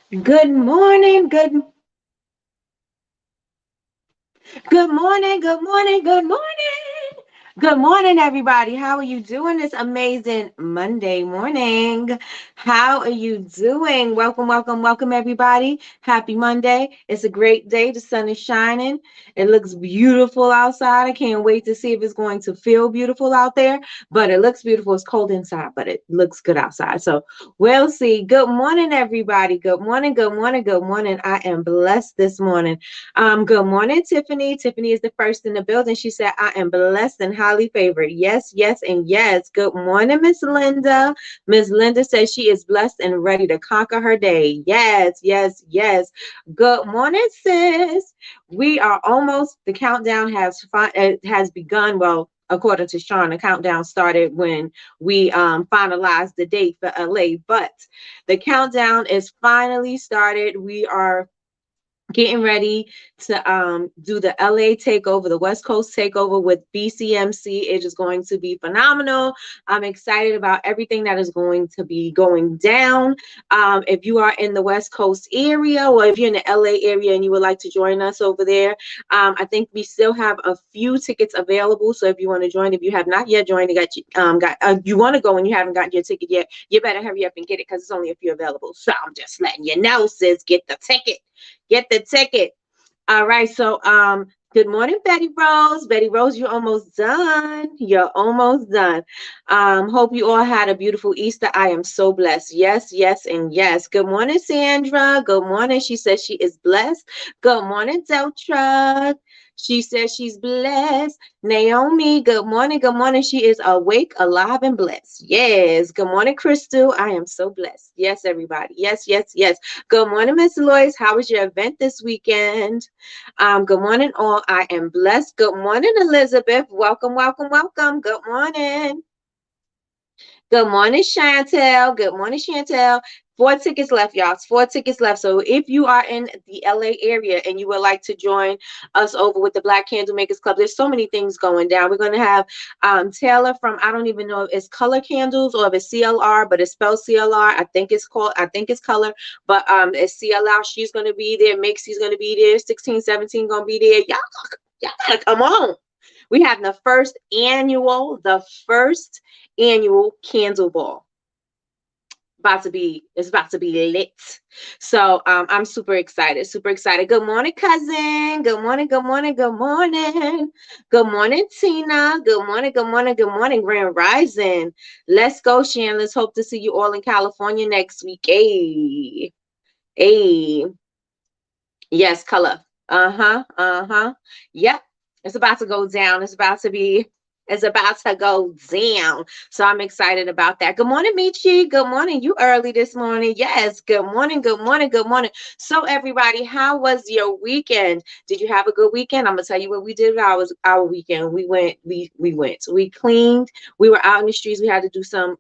Good morning, good morning, good morning, good morning. Good morning, everybody. How are you doing this amazing Monday morning? How are you doing? Welcome, welcome, welcome, everybody. Happy Monday. It's a great day. The sun is shining. It looks beautiful outside. I can't wait to see if it's going to feel beautiful out there, but it looks beautiful. It's cold inside, but it looks good outside. So we'll see. Good morning, everybody. Good morning, good morning, good morning. I am blessed this morning. Good morning, Tiffany. Tiffany is the first in the building. She said, I am blessed and highly favored. Yes, yes, and yes. Good morning, Miss Linda. Miss Linda says she is blessed and ready to conquer her day. Yes, yes, yes. Good morning, sis. We are almost, the countdown has begun. Well, according to Sean, the countdown started when we finalized the date for LA, but the countdown is finally started. We are getting ready to do the LA takeover, the West Coast takeover with BCMC. It is going to be phenomenal. I'm excited about everything that is going to be going down. If you are in the West Coast area, or if you're in the LA area and you would like to join us over there, I think we still have a few tickets available. So if you want to join, if you have not yet joined, you want to go and you haven't gotten your ticket yet, you better hurry up and get it because it's only a few available. So I'm just letting you know, sis, get the ticket. Get the ticket. All right. So, good morning, Betty Rose. Betty Rose, you're almost done. You're almost done. Hope you all had a beautiful Easter. I am so blessed. Yes, yes, and yes. Good morning, Sandra. Good morning. She says she is blessed. Good morning, Deltra. She says she's blessed. Naomi, good morning. Good morning. She is awake, alive, and blessed. Yes. Good morning, Crystal. I am so blessed. Yes, everybody. Yes, yes, yes. Good morning, Miss Lois. How was your event this weekend? Good morning, all. I am blessed. Good morning, Elizabeth. Welcome, welcome, welcome. Good morning. Good morning, Chantel. Good morning, Chantel. Four tickets left, y'all. It's four tickets left. So if you are in the LA area and you would like to join us over with the Black Candle Makers Club, there's so many things going down. We're going to have Taylor from, I don't even know if it's Color Candles or if it's CLR, but it's spelled CLR. I think it's Color, but it's CLR. She's going to be there. Mixie's going to be there. 16, 17 going to be there. Y'all gotta come on. We have the first annual candle ball. It's about to be lit. So I'm super excited, super excited. Good morning, cousin. Good morning, good morning, good morning. Good morning, Tina. Good morning, good morning, good morning, Grand Rising. Let's go, Shan. Let's hope to see you all in California next week. Hey, hey. Yes, color. Uh-huh. Uh-huh. Yep. It's about to go down. It's about to go down. So I'm excited about that. Good morning, Michi. Good morning. You early this morning. Yes. Good morning. Good morning. Good morning. So everybody, how was your weekend? Did you have a good weekend? I'm gonna tell you what we did with our weekend. We cleaned. We were out in the streets. We had to do some,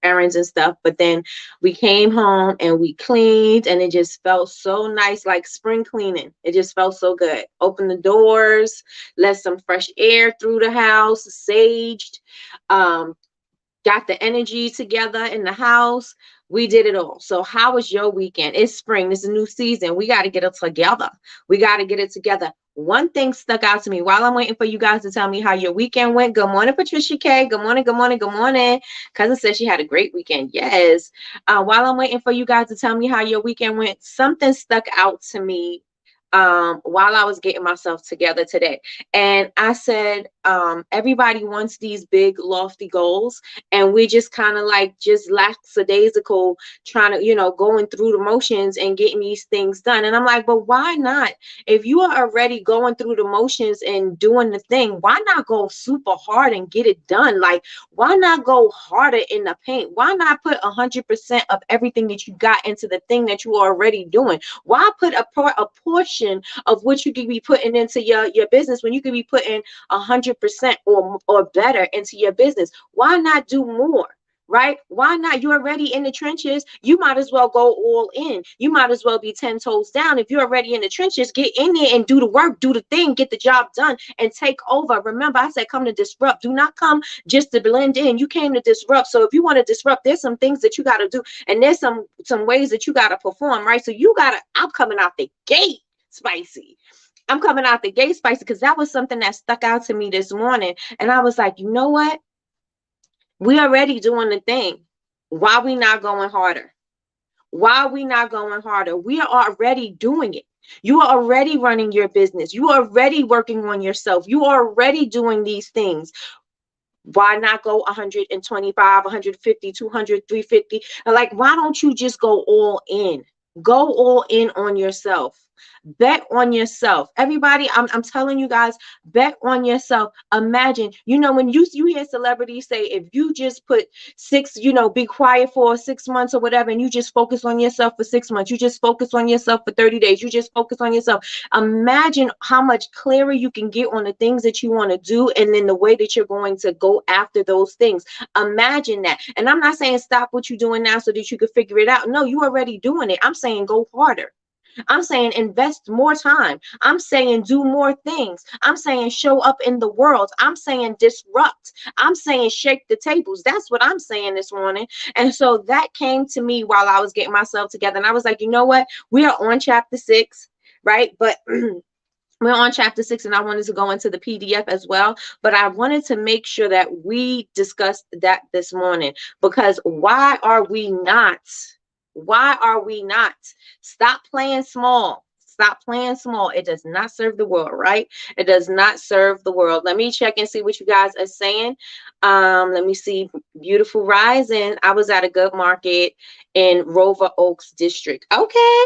errands and stuff. But then we came home and we cleaned, and it just felt so nice, like spring cleaning. It just felt so good. Open the doors, let some fresh air through the house, saged, um, got the energy together in the house. We did it all. So how was your weekend? It's spring. It's a new season. We got to get it together. We got to get it together. One thing stuck out to me while I'm waiting for you guys to tell me how your weekend went. Good morning, Patricia K. Good morning, good morning, good morning. Cousin said she had a great weekend. Yes. While I'm waiting for you guys to tell me how your weekend went, something stuck out to me while I was getting myself together today. And I said, everybody wants these big, lofty goals. And we just kind of like just lackadaisical trying to, going through the motions and getting these things done. And I'm like, but why not? If you are already going through the motions and doing the thing, why not go super hard and get it done? Like, why not go harder in the paint? Why not put 100% of everything that you got into the thing that you are already doing? Why put a portion of what you could be putting into your business when you could be putting 100% or better into your business? Why not do more? right? Why not? You're already in the trenches. You might as well go all in. You might as well be 10 toes down. If you're already in the trenches, get in there and do the work, do the thing, get the job done, and take over. Remember, I said come to disrupt. Do not come just to blend in. You came to disrupt. So if you want to disrupt, there's some things that you got to do, and there's some ways that you got to perform, right? So I'm coming out the gate spicy. I'm coming out the gate spicy because that was something that stuck out to me this morning. And I was like, you know what? We already doing the thing. Why we not going harder? Why are we not going harder? We are already doing it. You are already running your business. You are already working on yourself. You are already doing these things. Why not go 125, 150, 200, 350? Like, why don't you just go all in? Go all in on yourself. Bet on yourself. Everybody, I'm telling you guys, bet on yourself. Imagine, when you hear celebrities say, if you just put be quiet for 6 months or whatever, and you just focus on yourself for 6 months, you just focus on yourself for 30 days, you just focus on yourself. Imagine how much clearer you can get on the things that you want to do, and then the way that you're going to go after those things. Imagine that. And I'm not saying stop what you're doing now so that you can figure it out. No, you already doing it. I'm saying go harder. I'm saying invest more time. I'm saying do more things. I'm saying show up in the world. I'm saying disrupt. I'm saying shake the tables. That's what I'm saying this morning. And so that came to me while I was getting myself together. And I was like, you know what? We are on chapter 6, right? But we're on chapter 6, and I wanted to go into the PDF as well, but I wanted to make sure that we discussed that this morning, because why are we not? Why are we not? Stop playing small. Stop playing small. It does not serve the world, right? It does not serve the world. Let me check and see what you guys are saying. Let me see. Beautiful Rising. I was at a good market in Rover Oaks District. Okay.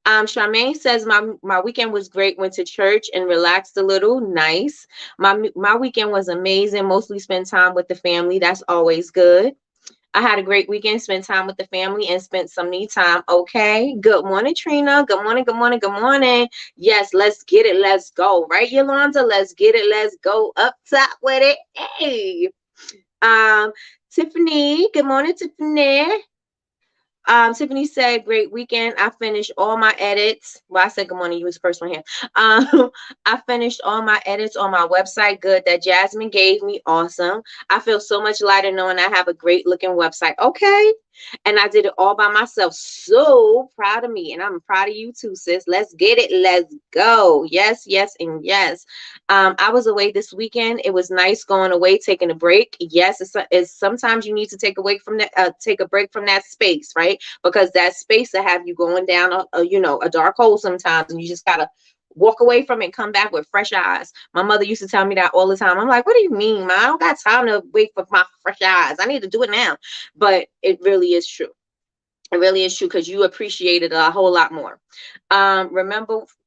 Charmaine says my weekend was great. Went to church and relaxed a little. Nice. My weekend was amazing. Mostly spent time with the family. That's always good. I had a great weekend. Spent time with the family and spent some me time. Okay. Good morning, Trina. Good morning. Good morning. Good morning. Yes, let's get it. Let's go. Right, Yolanda? Let's get it. Let's go up top with it. Hey. Tiffany. Good morning, Tiffany. Tiffany said, great weekend. I finished all my edits. Well, I said good morning. You was the first one here. I finished all my edits on my website. Good. That Jasmine gave me. Awesome. I feel so much lighter knowing I have a great looking website. Okay. And I did it all by myself. So proud of me. And I'm proud of you too, sis. Let's get it. Let's go. Yes, yes, and yes. I was away this weekend. It was nice going away, taking a break. Yes, it's sometimes you need to take away from that, take a break from that space, right? Because that space will have you going down a dark hole sometimes, and you just gotta walk away from it and come back with fresh eyes. My mother used to tell me that all the time. I'm like, what do you mean, Ma? I don't got time to wait for my fresh eyes. I need to do it now. But it really is true. It really is true, because you appreciate it a whole lot more.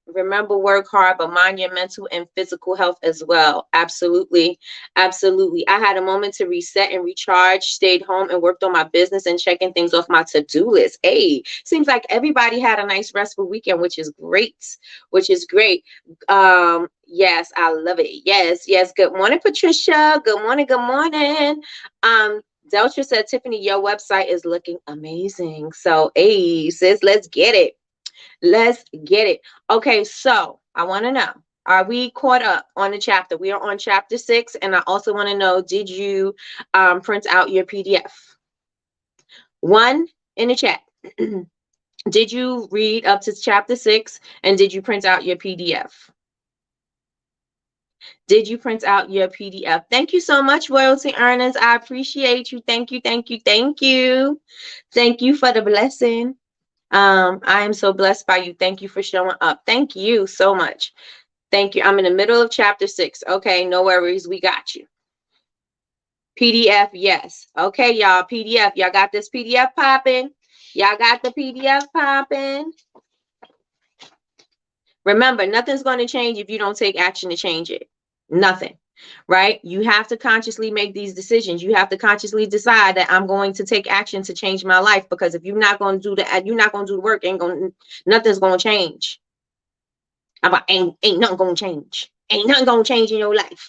Remember, work hard, but mind your mental and physical health as well. Absolutely. Absolutely. I had a moment to reset and recharge, stayed home and worked on my business and checking things off my to-do list. Hey, seems like everybody had a nice restful weekend, which is great. Which is great. Yes, I love it. Yes, yes. Good morning, Patricia. Good morning. Good morning. Deltra said, Tiffany, your website is looking amazing. So, hey, sis, let's get it. Let's get it. Okay, so I want to know, are we caught up on the chapter? We are on chapter 6, and I also want to know, did you print out your PDF? One in the chat. Did you read up to chapter 6, and did you print out your PDF? Did you print out your PDF? Thank you so much, Royalty Earners. I appreciate you. Thank you, thank you, thank you. Thank you for the blessing. I am so blessed by you. Thank you for showing up. Thank you so much. Thank you. I'm in the middle of chapter 6. Okay, no worries. We got you. PDF, yes. Okay, y'all. PDF. Y'all got this PDF popping? Y'all got the PDF popping? Remember, nothing's going to change if you don't take action to change it. Nothing. Right? You have to consciously make these decisions. You have to consciously decide that I'm going to take action to change my life, because if you're not going to do that, you're not going to do the work, nothing's going to change. Ain't nothing going to change. Ain't nothing going to change in your life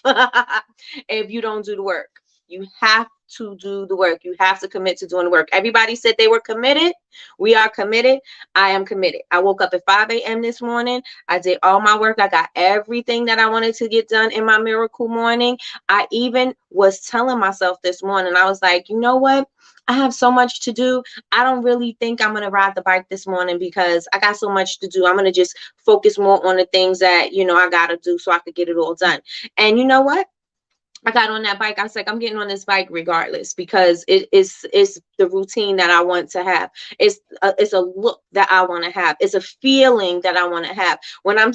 if you don't do the work. You have to do the work. You have to commit to doing the work. Everybody said they were committed. We are committed. I am committed. I woke up at 5 a.m. this morning. I did all my work. I got everything that I wanted to get done in my miracle morning. I even was telling myself this morning, I was like, you know what? I have so much to do. I don't really think I'm going to ride the bike this morning because I got so much to do. I'm going to just focus more on the things that, I got to do so I could get it all done. And you know what? I got on that bike. I was like, I'm getting on this bike regardless because it's the routine that I want to have. It's a look that I want to have. It's a feeling that I want to have. When I'm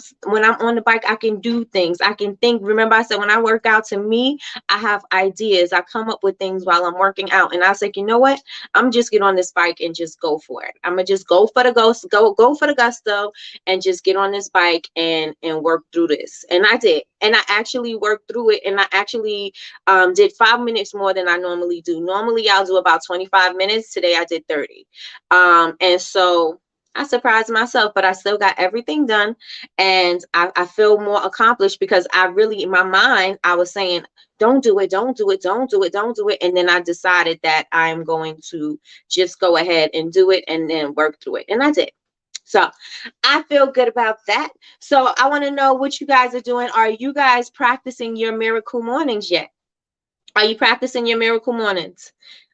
on the bike, I can do things. I can think. Remember, I said when I work out, to me, I have ideas. I come up with things while I'm working out. And I was like, you know what? I'm just get on this bike and just go for it. I'm gonna just go for the go for the gusto and just get on this bike and work through this. And I did. And I actually worked through it. And I actually did 5 minutes more than I normally do. Normally I'll do about 25 minutes. Today I did 30. And so I surprised myself, but I still got everything done. And I feel more accomplished because I really, in my mind, I was saying, don't do it, don't do it, don't do it, don't do it. And then I decided that I'm going to just go ahead and do it and then work through it. And I did. So I feel good about that. So I want to know what you guys are doing. Are you guys practicing your miracle mornings yet? Are you practicing your miracle mornings?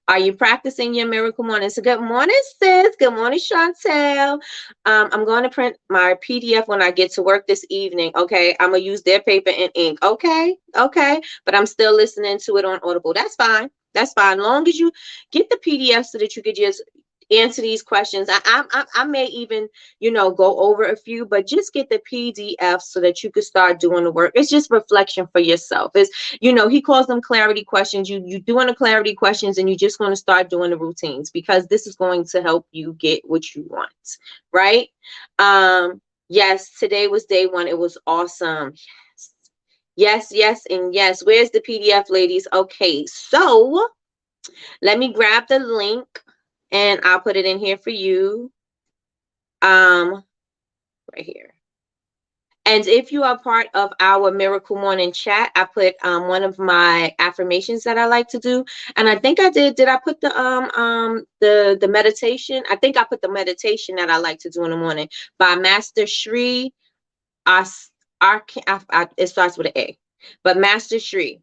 Are you practicing your miracle mornings? So good morning, sis. Good morning, Chantel. I'm going to print my PDF when I get to work this evening. Okay. I'm going to use their paper and ink. Okay. Okay. But I'm still listening to it on Audible. That's fine. That's fine. Long as you get the PDF so that you could just answer these questions. I may even, go over a few, but just get the PDF so that you could start doing the work. It's just reflection for yourself. It's, he calls them clarity questions. You doing the clarity questions and you're just going to start doing the routines because this is going to help you get what you want. Right? Yes, today was day 1. It was awesome. Yes, yes, and yes. Where's the PDF, ladies? Okay, so let me grab the link. And I'll put it in here for you, right here. And if you are part of our Miracle Morning chat, I put one of my affirmations that I like to do. And I think I did. Did I put the meditation? I think I put the meditation that I like to do in the morning by Master Shri. It starts with an A, but Master Shri.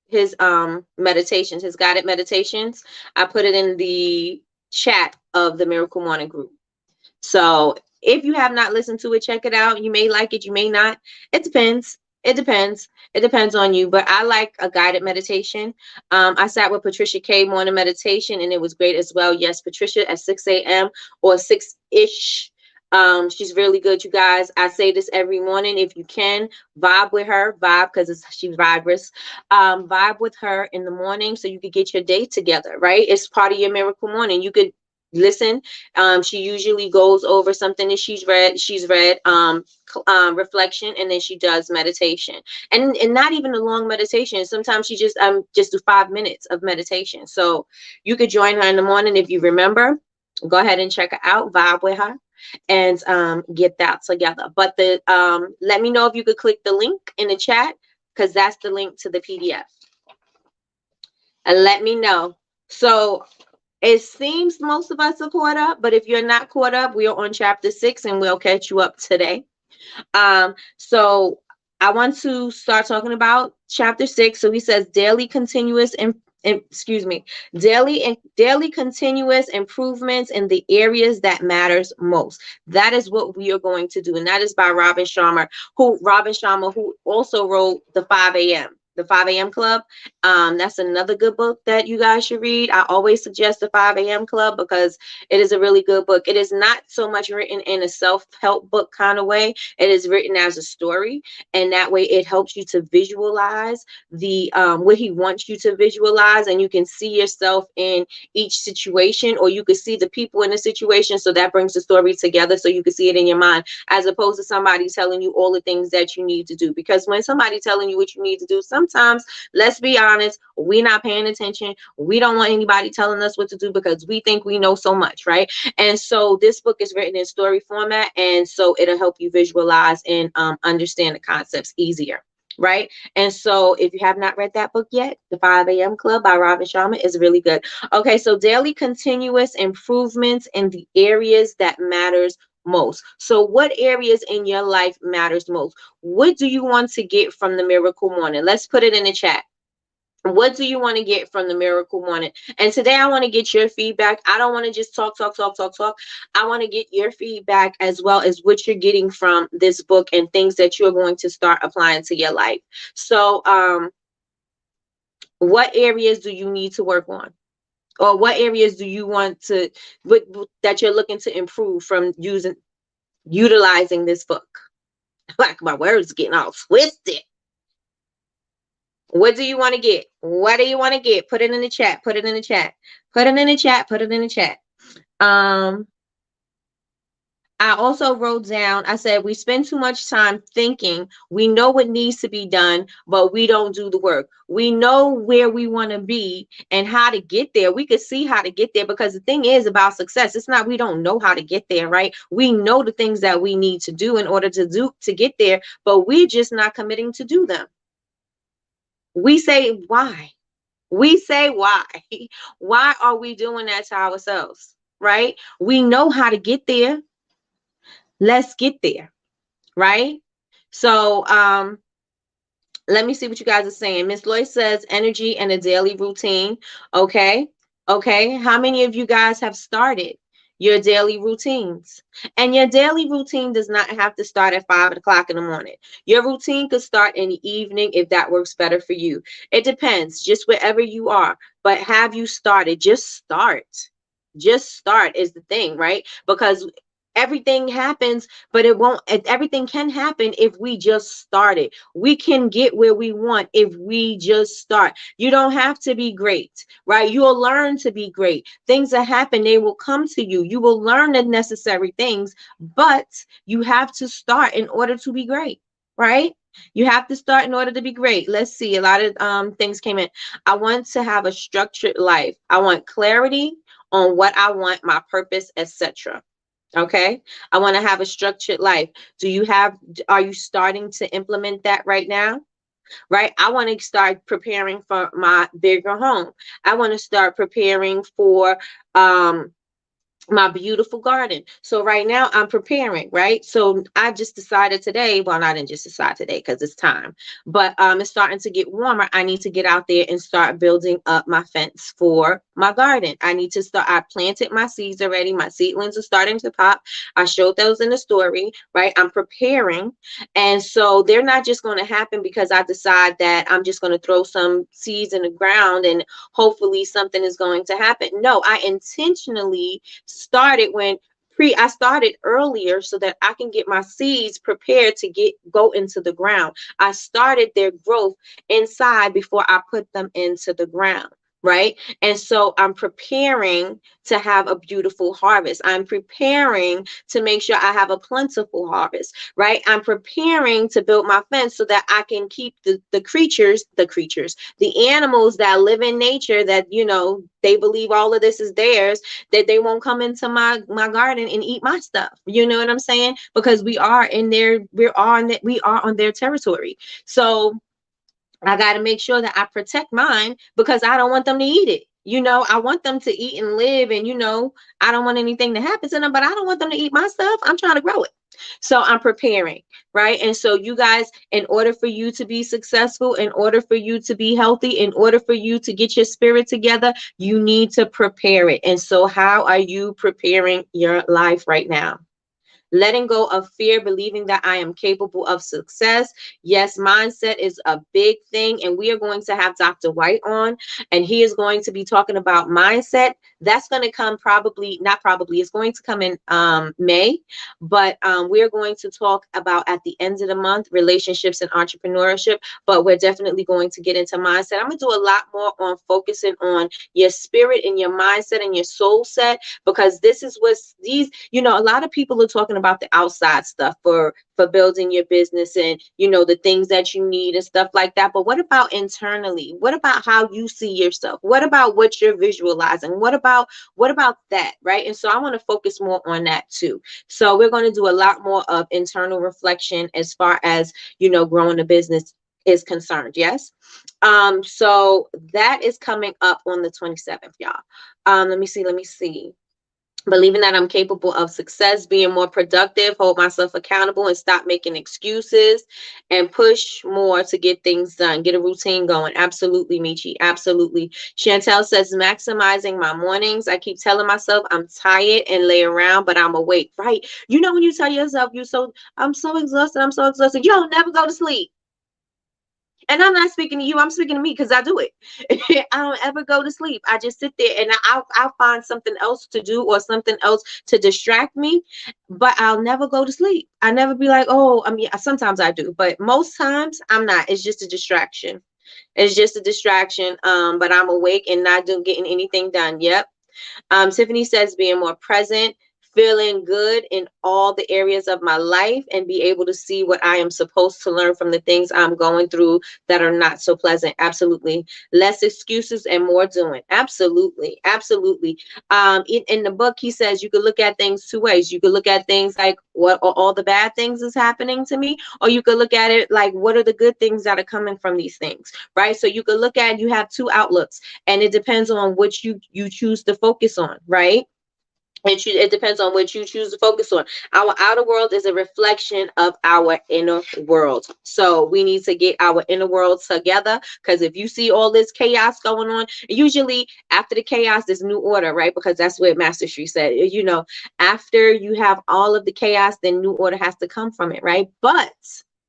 His meditations, his guided meditations, I put it in the chat of the Miracle Morning group. So if you have not listened to it, check it out. You may like it, you may not. It depends. It depends on you, but I like a guided meditation. I sat with Patricia K morning meditation and it was great as well. Yes, Patricia at 6 a.m. or 6-ish. She's really good, you guys. I say this every morning. If you can vibe with her, because she's vibrous. Vibe with her in the morning so you could get your day together, right? It's part of your miracle morning. You could listen. She usually goes over something that she's read, reflection, and then she does meditation. And not even a long meditation. Sometimes she just do 5 minutes of meditation. So you could join her in the morning if you remember. Go ahead and check her out, vibe with her, and get that together. But let me know if you could click the link in the chat because that's the link to the PDF. And let me know. So it seems most of us are caught up, but if you're not caught up, we are on chapter 6 and we'll catch you up today. So I want to start talking about chapter 6. So he says daily continuous daily continuous improvements in the areas that matters most. That is what we are going to do. And that is by Robin Sharma, who also wrote the 5 a.m. Club. That's another good book that you guys should read. I always suggest the 5 a.m. Club because it is a really good book. It is not so much written in a self-help book kind of way. It is written as a story. And that way it helps you to visualize what he wants you to visualize. And you can see yourself in each situation, or you can see the people in the situation. So that brings the story together so you can see it in your mind, as opposed to somebody telling you all the things that you need to do. Because when somebody telling you what you need to do, sometimes, let's be honest, we're not paying attention. We don't want anybody telling us what to do because we think we know so much, right? And so this book is written in story format, and so it'll help you visualize and understand the concepts easier. right? And so if you have not read that book yet, The 5 a.m. Club by Robin Sharma is really good. Okay, so daily continuous improvements in the areas that matters most. So what areas in your life matters most? What do you want to get from the miracle morning? Let's put it in the chat. What do you want to get from the miracle morning? And today I want to get your feedback. I don't want to just talk. I want to get your feedback as well as what you're getting from this book and things that you're going to start applying to your life. So what areas do you need to work on? Or what areas do you want to that you're looking to improve from utilizing this book? Like my words getting all twisted. What do you want to get? What do you want to get? Put it in the chat. Put it in the chat. Put it in the chat. Put it in the chat. Um, I also wrote down, I said, we spend too much time thinking we know what needs to be done, but we don't do the work. We know where we want to be and how to get there. We could see how to get there because the thing is about success. It's not we don't know how to get there, right? We know the things that we need to do in order to get there, but we're just not committing to do them. We say why? We say why? Why are we doing that to ourselves? Right? We know how to get there. Let's get there. Right? So let me see what you guys are saying. Miss Lloyd says energy and a daily routine. Okay. Okay. How many of you guys have started your daily routines? And your daily routine does not have to start at 5 o'clock in the morning. Your routine could start in the evening if that works better for you. It depends, just wherever you are. But have you started? Just start. Just start is the thing, right? Because everything happens, but it won't, everything can happen if we just start it. We can get where we want if we just start. You don't have to be great, right? You'll learn to be great. Things that happen, they will come to you. You will learn the necessary things, but you have to start in order to be great, right? You have to start in order to be great. Let's see. A lot of things came in. I want to have a structured life. I want clarity on what I want, my purpose, etc. Okay. I want to have a structured life. Are you starting to implement that right now? Right. I want to start preparing for my bigger home. I want to start preparing for, my beautiful garden. So right now I'm preparing, right? So I just decided today, well, I didn't just decide today because it's time, but it's starting to get warmer. I need to get out there and start building up my fence for my garden. I need to start, I planted my seeds already. My seedlings are starting to pop. I showed those in the story, right? I'm preparing. And so they're not just going to happen because I decide that I'm just going to throw some seeds in the ground and hopefully something is going to happen. No, I intentionally started when I started earlier so that I can get my seeds prepared to go into the ground. I started their growth inside before I put them into the ground. Right. And so I'm preparing to have a beautiful harvest. I'm preparing to make sure I have a plentiful harvest. Right. I'm preparing to build my fence so that I can keep the the animals that live in nature that, they believe all of this is theirs, that they won't come into my garden and eat my stuff. You know what I'm saying? Because we are on their territory. So I got to make sure that I protect mine because I don't want them to eat it. I want them to eat and live, and I don't want anything to happen to them, but I don't want them to eat my stuff. I'm trying to grow it. So I'm preparing, right? And so you guys, in order for you to be successful, in order for you to be healthy, in order for you to get your spirit together, you need to prepare it. And so how are you preparing your life right now? Letting go of fear, believing that I am capable of success. Yes, mindset is a big thing. And we are going to have Dr. White on, and he is going to be talking about mindset. That's going to come not probably, it's going to come in May. But we're going to talk about at the end of the month, relationships and entrepreneurship. But we're definitely going to get into mindset. I'm going to do a lot more on focusing on your spirit and your mindset and your soul set, because this is a lot of people are talking about the outside stuff for building your business and the things that you need and stuff like that, but what about internally? What about how you see yourself? What about what you're visualizing? What about that, right? And so I want to focus more on that too. So we're going to do a lot more of internal reflection as far as growing a business. is concerned. Yes. So that is coming up on the 27th, y'all. Let me see. Believing that I'm capable of success, being more productive, hold myself accountable, and stop making excuses, and push more to get things done. Get a routine going. Absolutely, Michi. Absolutely. Chantel says, maximizing my mornings. I keep telling myself I'm tired and lay around, but I'm awake. Right. You know, when you tell yourself I'm so exhausted, I'm so exhausted, you don't never go to sleep. And I'm not speaking to you, I'm speaking to me because I do it. I don't ever go to sleep. I just sit there and I'll find something else to do or something else to distract me, but I'll never go to sleep. I never be like, oh, I mean, sometimes I do, but most times I'm not. It's just a distraction. It's just a distraction. But I'm awake and not getting anything done. Yep. Tiffany says being more present, feeling good in all the areas of my life, and be able to see what I am supposed to learn from the things I'm going through that are not so pleasant. Absolutely. Less excuses and more doing. Absolutely. Absolutely. In the book, he says you could look at things two ways. You could look at things like what are all the bad things is happening to me, or you could look at it like what are the good things that are coming from these things, right? So you could look at, you have two outlooks, and it depends on which you choose to focus on, right? It depends on what you choose to focus on. Our outer world is a reflection of our inner world. So we need to get our inner world together, because if you see all this chaos going on, usually after the chaos, there's new order, right? Because that's what Master Street said. You know, after you have all of the chaos, then new order has to come from it, right?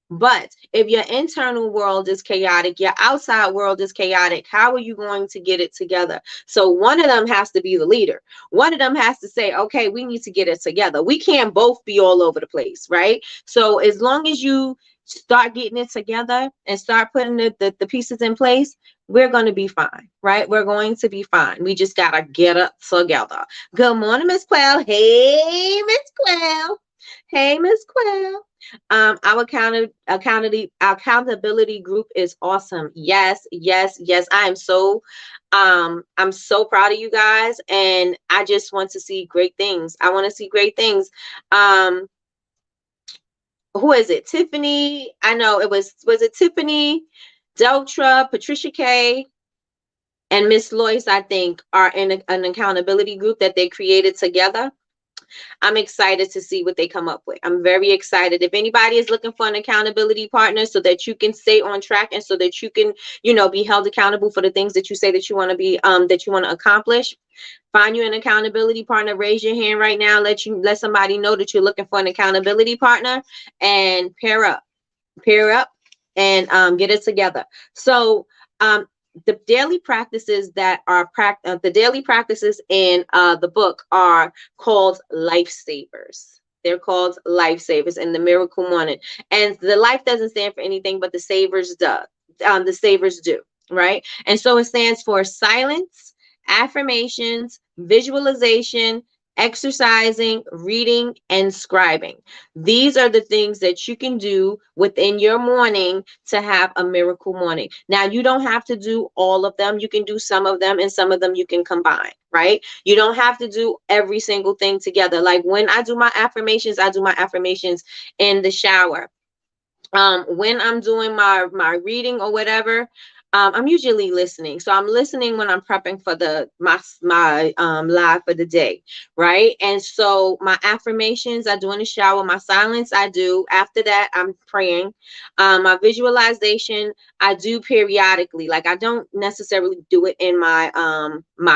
But if your internal world is chaotic, your outside world is chaotic, how are you going to get it together? So one of them has to be the leader. One of them has to say, okay, we need to get it together. We can't both be all over the place, right? So as long as you start getting it together and start putting the pieces in place, we're going to be fine, right? We're going to be fine. We just got to get it together. Good morning, Miss Quell. Hey, Miss Quell. Hey, Miss Quell. Our accountability group is awesome. Yes, yes, yes. I'm so proud of you guys, and I just want to see great things. I want to see great things. Um, who is it? Tiffany. I know was it Tiffany, Deltra, Patricia K, and Miss Lois, I think, are in an accountability group that they created together. I'm excited to see what they come up with. I'm very excited. If anybody is looking for an accountability partner so that you can stay on track and so that you can, be held accountable for the things that you say that you want to be, that you want to accomplish, find you an accountability partner. Raise your hand right now. Let somebody know that you're looking for an accountability partner, and pair up, and get it together. So, the daily practices the daily practices in the book are called lifesavers. They're called lifesavers in the Miracle Morning. And the life doesn't stand for anything, but the savers do. The savers do, right? And so it stands for silence, affirmations, visualization, exercising, reading, and scribing. These are the things that you can do within your morning to have a miracle morning. Now, you don't have to do all of them. You can do some of them, and some of them you can combine, right? You don't have to do every single thing together. Like when I do my affirmations, I do my affirmations in the shower. When I'm doing my reading or whatever, I'm usually listening. So I'm listening when I'm prepping for my live for the day, right? And so my affirmations I do in the shower. My silence I do after that. I'm praying. My visualization I do periodically. Like I don't necessarily do it in my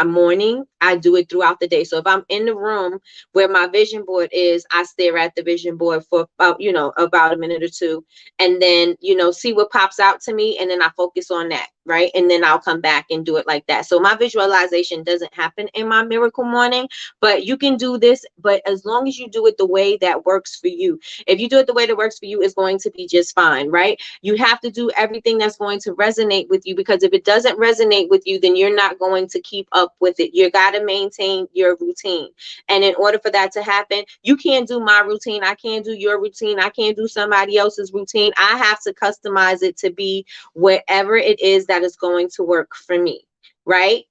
morning. I do it throughout the day. So if I'm in the room where my vision board is, I stare at the vision board for about a minute or two, and then see what pops out to me, and then I focus on that, right? And then I'll come back and do it like that. So my visualization doesn't happen in my miracle morning, but you can do this, but as long as you do it the way that works for you. If you do it the way that works for you, it's going to be just fine, right? You have to do everything that's going to resonate with you, because if it doesn't resonate with you, then you're not going to keep up with it. You got to maintain your routine, and in order for that to happen, you can't do my routine, I can't do your routine, I can't do somebody else's routine. I have to customize it to be whatever it is that is going to work for me, right?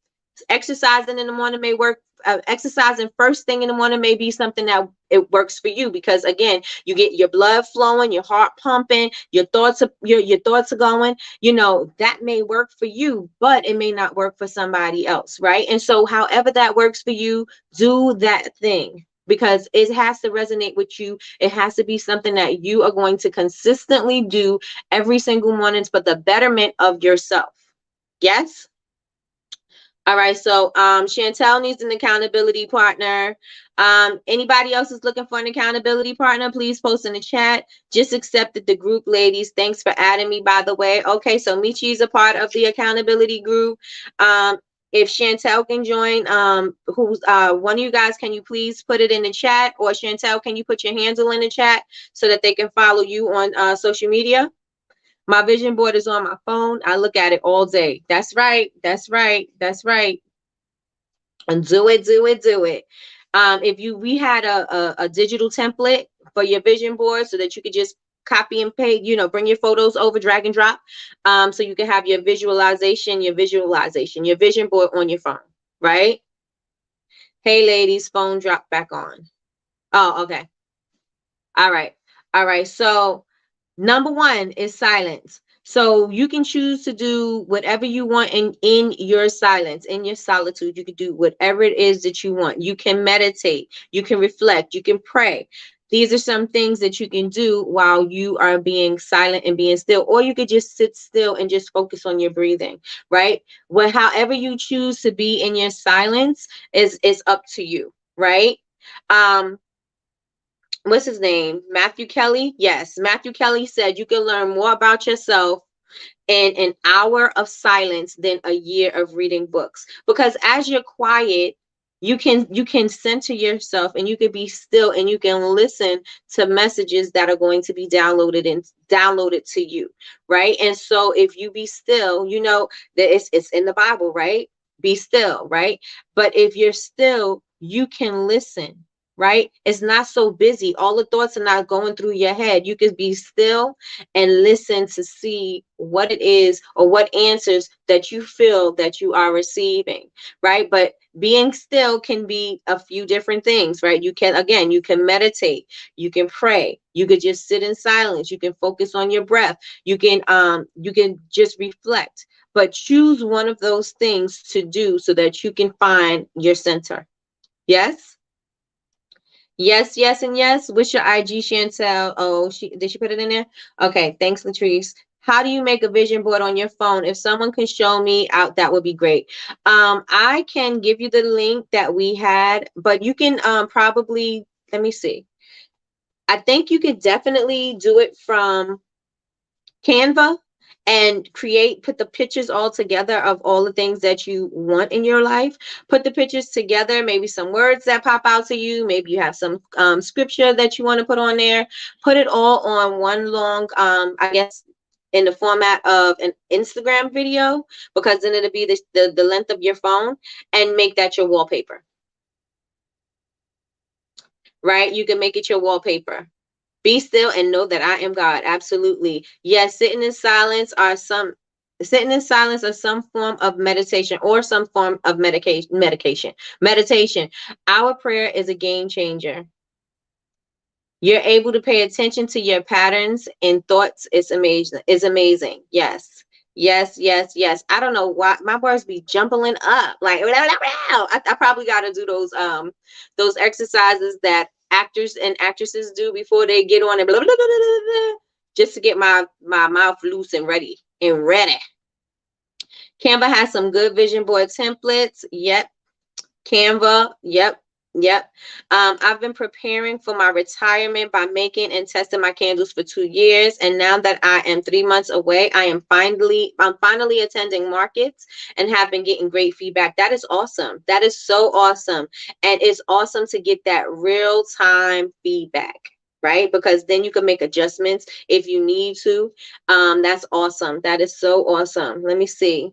Exercising in the morning may work. Exercising first thing in the morning may be something that it works for you, because again, you get your blood flowing, your heart pumping, your thoughts are going, that may work for you, but it may not work for somebody else, right? And so however that works for you, do that thing, because it has to resonate with you. It has to be something that you are going to consistently do every single morning for the betterment of yourself. Yes. All right, so Chantel needs an accountability partner. Anybody else is looking for an accountability partner, please post in the chat. Just accepted the group, ladies. Thanks for adding me, by the way. Okay, so Michi is a part of the accountability group. If Chantel can join, who's one of you guys, can you please put it in the chat? Or Chantel, can you put your handle in the chat so that they can follow you on social media? My vision board is on my phone. I look at it all day. That's right. That's right. That's right. And do it, do it, do it. We had a digital template for your vision board so that you could just copy and paste, bring your photos over, drag and drop. So you can have your visualization, your vision board on your phone, right? Hey ladies, phone dropped back on. Oh, okay. All right. All right. So number one is silence. So you can choose to do whatever you want in your silence, in your solitude. You can do whatever it is that you want. You can meditate, you can reflect, you can pray. These are some things that you can do while you are being silent and being still, or you could just sit still and just focus on your breathing, right? Well, however you choose to be in your silence is up to you, right? What's his name? Matthew Kelly. Yes, Matthew Kelly said you can learn more about yourself in an hour of silence than a year of reading books. Because as you're quiet, you can center yourself, and you can be still, and you can listen to messages that are going to be downloaded to you, right? And so if you be still, you know that it's in the Bible, right? Be still, right? But if you're still, you can listen, right? It's not so busy. All the thoughts are not going through your head. You could be still and listen to see what it is or what answers that you feel that you are receiving, right? But being still can be a few different things, right? You can meditate, you can pray, you could just sit in silence, you can focus on your breath, you can just reflect. But choose one of those things to do so that you can find your center. Yes. Yes, yes, and yes. What's your IG, Chantel? Oh, did she put it in there? Okay, thanks, Latrice. How do you make a vision board on your phone? If someone can show me out, that would be great. I can give you the link that we had, but you can probably, let me see. I think you could definitely do it from Canva and put the pictures all together of all the things that you want in your life. Put the pictures together, maybe some words that pop out to you. Maybe you have some scripture that you want to put on there. Put it all on one long, I guess, in the format of an Instagram video, because then it'll be the length of your phone, and make that your wallpaper, right? You can make it your wallpaper. Be still and know that I am God. Absolutely. Yes, sitting in silence or some form of meditation, or some form of meditation. Our prayer is a game changer. You're able to pay attention to your patterns and thoughts. It's amazing. It's amazing. Yes. Yes, yes, yes. I don't know why my words be jumping up. Like, I probably got to do those exercises that actors and actresses do before they get on and blah, blah, blah, blah, blah, blah, just to get my mouth loose and ready. Canva has some good vision board templates. Yep. Canva. Yep. Yep. I've been preparing for my retirement by making and testing my candles for 2 years. And now that I am 3 months away, I'm finally attending markets and have been getting great feedback. That is awesome. That is so awesome. And it's awesome to get that real time feedback, right? Because then you can make adjustments if you need to. That's awesome. That is so awesome. Let me see.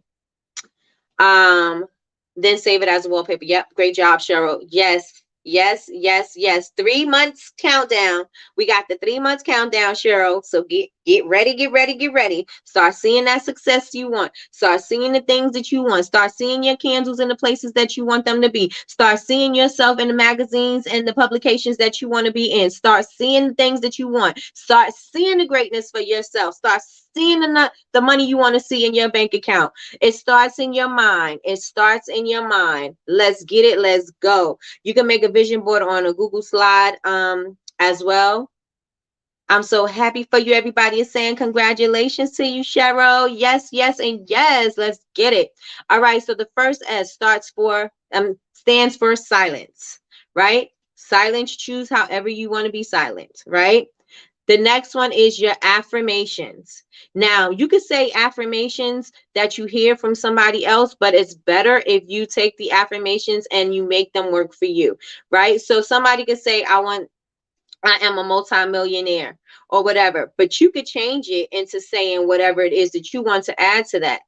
Then save it as a wallpaper. Yep. Great job, Cheryl. Yes. Yes. Yes. Yes. 3 months countdown. We got the 3 months countdown, Cheryl. So get Get ready, get ready, get ready. Start seeing that success you want. Start seeing the things that you want. Start seeing your candles in the places that you want them to be. Start seeing yourself in the magazines and the publications that you want to be in. Start seeing the things that you want. Start seeing the greatness for yourself. Start seeing the money you want to see in your bank account. It starts in your mind. It starts in your mind. Let's get it. Let's go. You can make a vision board on a Google slide as well. I'm so happy for you. Everybody is saying congratulations to you, Cheryl. Yes, yes, and yes. Let's get it. All right. So the first S stands for silence, right? Silence. Choose however you want to be silent, right? The next one is your affirmations. Now, you could say affirmations that you hear from somebody else, but it's better if you take the affirmations and you make them work for you, right? So somebody could say, I am a multimillionaire or whatever, but you could change it into saying whatever it is that you want to add to that.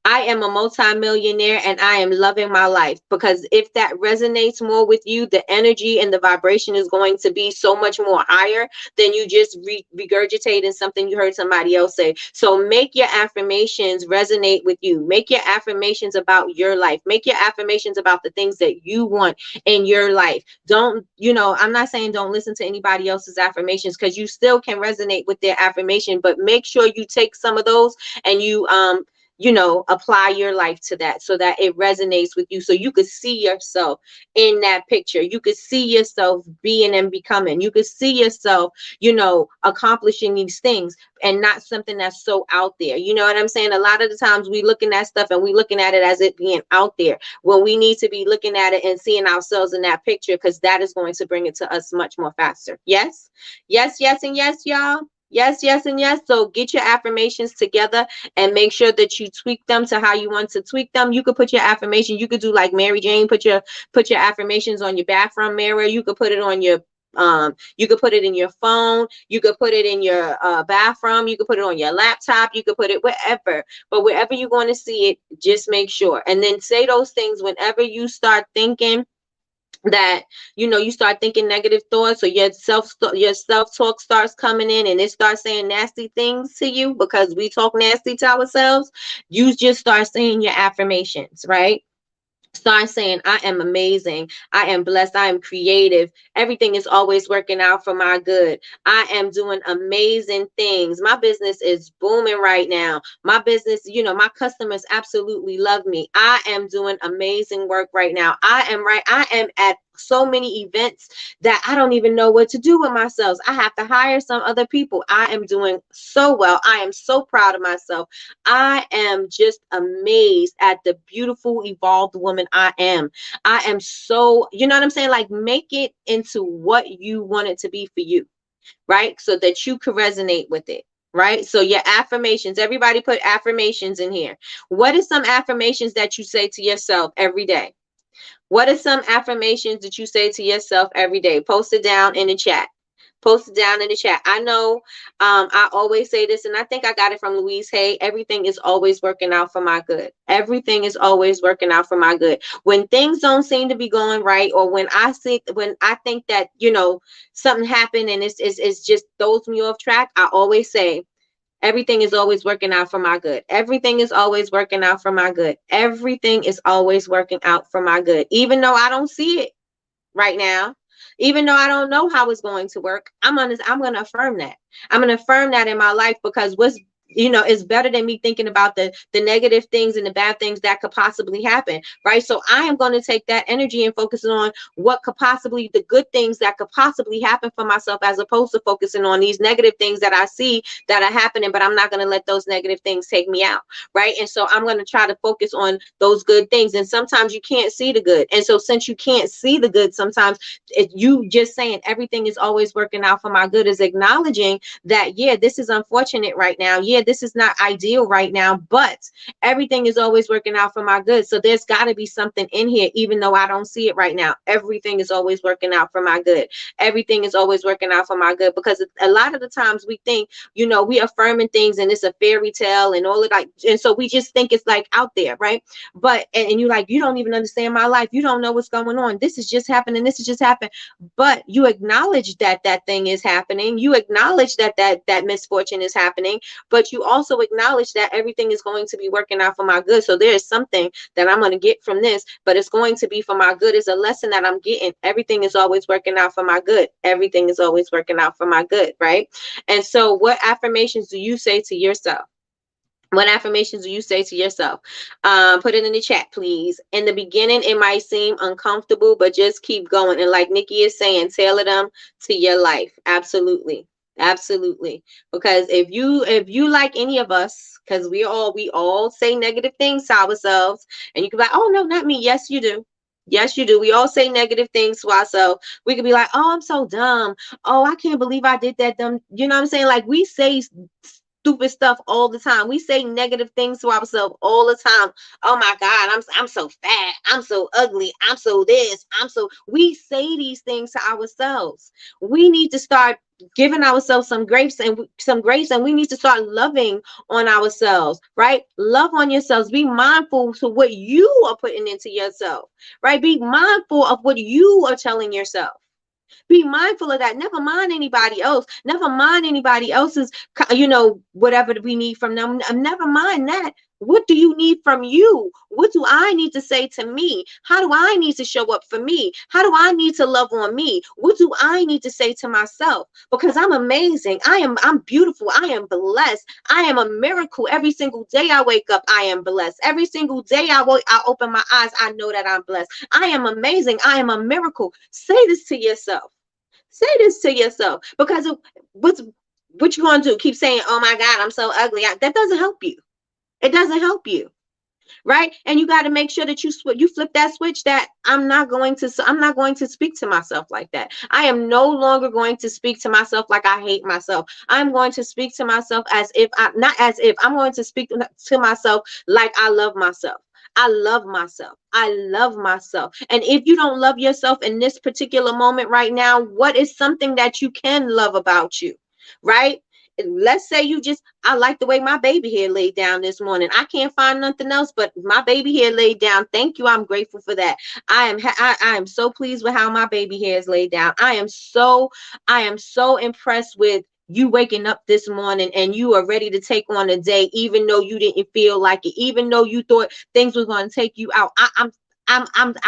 I am a multimillionaire and I am loving my life, because if that resonates more with you, the energy and the vibration is going to be so much more higher than you just regurgitating something you heard somebody else say. So make your affirmations resonate with you. Make your affirmations about your life. Make your affirmations about the things that you want in your life. Don't, I'm not saying don't listen to anybody else's affirmations, because you still can resonate with their affirmation, but make sure you take some of those and you apply your life to that so that it resonates with you, so you could see yourself in that picture. You could see yourself being and becoming. You could see yourself, accomplishing these things, and not something that's so out there. You know what I'm saying? A lot of the times we looking at stuff and we looking at it as it being out there, when we need to be looking at it and seeing ourselves in that picture, because that is going to bring it to us much more faster. Yes, yes, yes, and yes, y'all. Yes, yes, and yes. So get your affirmations together and make sure that you tweak them to how you want to tweak them. You could put your affirmation, you could do like Mary Jane, put your affirmations on your bathroom mirror. You could put it on your you could put it in your phone, you could put it in your bathroom, you could put it on your laptop, you could put it wherever, but wherever you're going to see it, just make sure. And then say those things whenever you start thinking that you start thinking negative thoughts, or your self-talk starts coming in and it starts saying nasty things to you, because we talk nasty to ourselves. You just start saying your affirmations, right? Start saying, I am amazing. I am blessed. I am creative. Everything is always working out for my good. I am doing amazing things. My business is booming right now. My business, my customers absolutely love me. I am doing amazing work right now. I am at so many events that I don't even know what to do with myself. I have to hire some other people. I am doing so well. I am so proud of myself. I am just amazed at the beautiful, evolved woman I am. I am so, you know what I'm saying? Like, make it into what you want it to be for you, right? So that you could resonate with it. Right? So your affirmations, everybody put affirmations in here. What is some affirmations that you say to yourself every day? What are some affirmations that you say to yourself every day? Post it down in the chat. Post it down in the chat. I know I always say this, and I think I got it from Louise Hay. Everything is always working out for my good. Everything is always working out for my good. When things don't seem to be going right, or when I think that, something happened and it's just throws me off track, I always say, everything is always working out for my good. Everything is always working out for my good. Everything is always working out for my good. Even though I don't see it right now, even though I don't know how it's going to work, I'm going to affirm that. I'm going to affirm that in my life, because it's better than me thinking about the negative things and the bad things that could possibly happen, right? So I am going to take that energy and focus on what could possibly, the good things that could possibly happen for myself, as opposed to focusing on these negative things that I see that are happening, but I'm not going to let those negative things take me out, right? And so I'm going to try to focus on those good things. And sometimes you can't see the good. And so since you can't see the good, sometimes you just saying everything is always working out for my good is acknowledging that, yeah, this is unfortunate right now. Yeah, yeah, this is not ideal right now, but everything is always working out for my good. So there's got to be something in here, even though I don't see it right now. Everything is always working out for my good. Everything is always working out for my good, because a lot of the times we think, we affirming things and it's a fairy tale and all of that. And so we just think it's like out there, right? But, and you're like, you don't even understand my life. You don't know what's going on. This is just happening. This is just happening. But you acknowledge that that thing is happening. You acknowledge that misfortune is happening, but you also acknowledge that everything is going to be working out for my good. So there is something that I'm going to get from this, but it's going to be for my good. It's a lesson that I'm getting. Everything is always working out for my good. Everything is always working out for my good, right? And so what affirmations do you say to yourself? What affirmations do you say to yourself? Put it in the chat, please. In the beginning, it might seem uncomfortable, but just keep going. And like Nikki is saying, tailor them to your life. Absolutely. Absolutely. Because if you like any of us, because we all say negative things to ourselves, and you can be like, oh no, not me. Yes, you do. Yes, you do. We all say negative things to ourselves. We could be like, oh, I'm so dumb. Oh, I can't believe I did that dumb. You know what I'm saying? Like, we say stupid stuff all the time. We say negative things to ourselves all the time. Oh my God, I'm so fat. I'm so ugly. I'm so this. We say these things to ourselves. We need to start giving ourselves some grace, and we need to start loving on ourselves, right? Love on yourselves. Be mindful to what you are putting into yourself, right? Be mindful of what you are telling yourself. Be mindful of that. Never mind anybody else. Never mind anybody else's, whatever we need from them. Never mind that. What do you need from you? What do I need to say to me? How do I need to show up for me? How do I need to love on me? What do I need to say to myself? Because I'm amazing. I'm beautiful. I am blessed. I am a miracle. Every single day I wake up, I am blessed. Every single day I open my eyes, I know that I'm blessed. I am amazing. I am a miracle. Say this to yourself. Say this to yourself, because what you gonna do? Keep saying, "Oh my God, I'm so ugly." That doesn't help you. It doesn't help you, right? And you got to make sure that you flip that switch. That I'm not going to speak to myself like that. I am no longer going to speak to myself like I hate myself. I'm going to speak to myself as if I'm going to speak to myself like I love myself. I love myself. I love myself. And if you don't love yourself in this particular moment right now, what is something that you can love about you, right? Let's say I like the way my baby hair laid down this morning. I can't find nothing else but my baby hair laid down. Thank you. I'm grateful for that. I am so pleased with how my baby hair is laid down. I am so impressed with you waking up this morning and you are ready to take on a day, even though you didn't feel like it, even though you thought things were going to take you out. I'm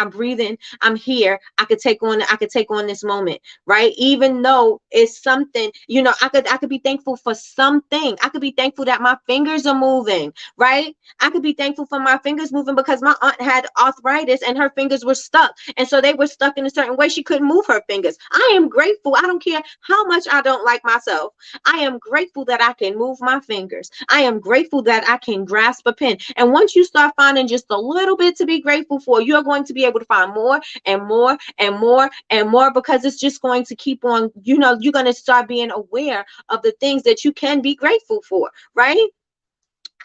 breathing. I'm here. I could take on this moment, right? Even though it's something, I could be thankful for something. I could be thankful that my fingers are moving, right? I could be thankful for my fingers moving because my aunt had arthritis and her fingers were stuck. And so they were stuck in a certain way. She couldn't move her fingers. I am grateful. I don't care how much I don't like myself. I am grateful that I can move my fingers. I am grateful that I can grasp a pen. And once you start finding just a little bit to be grateful for, you're going to be able to find more and more and more and more, because it's just going to keep on, you're going to start being aware of the things that you can be grateful for, right?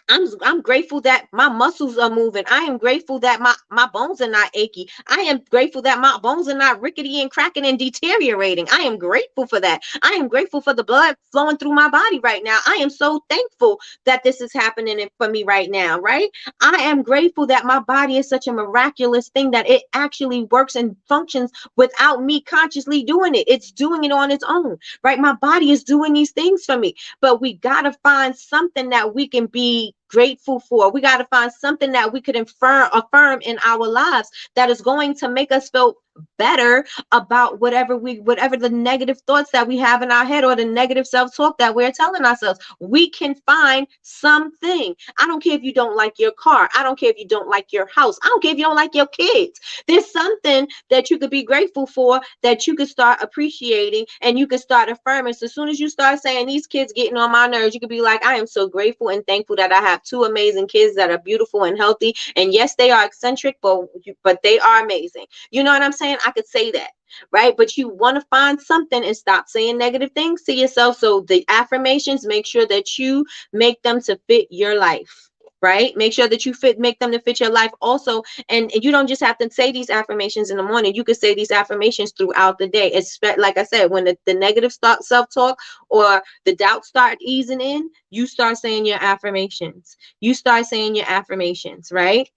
I'm grateful that my muscles are moving. I am grateful that my bones are not achy. I am grateful that my bones are not rickety and cracking and deteriorating. I am grateful for that. I am grateful for the blood flowing through my body right now. I am so thankful that this is happening for me right now, right? I am grateful that my body is such a miraculous thing that it actually works and functions without me consciously doing it. It's doing it on its own, right? My body is doing these things for me, but we got to find something that we can be grateful for. We got to find something that we could affirm in our lives that is going to make us feel better about whatever the negative thoughts that we have in our head, or the negative self-talk that we're telling ourselves. We can find something. I don't care if you don't like your car. I don't care if you don't like your house. I don't care if you don't like your kids. There's something that you could be grateful for, that you could start appreciating, and you could start affirming. So as soon as you start saying, these kids getting on my nerves, you could be like, I am so grateful and thankful that I have two amazing kids that are beautiful and healthy. And yes, they are eccentric, but they are amazing. You know what I'm saying? saying? I could say that, right? But you want to find something and stop saying negative things to yourself. So the affirmations, make sure that you make them to fit your life. Right? Make sure that you make them to fit your life also. And you don't just have to say these affirmations in the morning. You could say these affirmations throughout the day. It's like I said, when the negative self-talk or the doubt start easing in, you start saying your affirmations. You start saying your affirmations, right?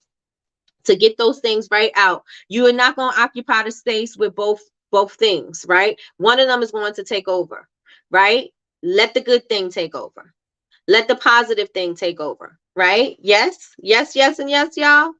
To get those things right out. You are not going to occupy the space with both things, right? One of them is going to take over, right? Let the good thing take over. Let the positive thing take over, right? Yes, yes, yes, and yes, y'all.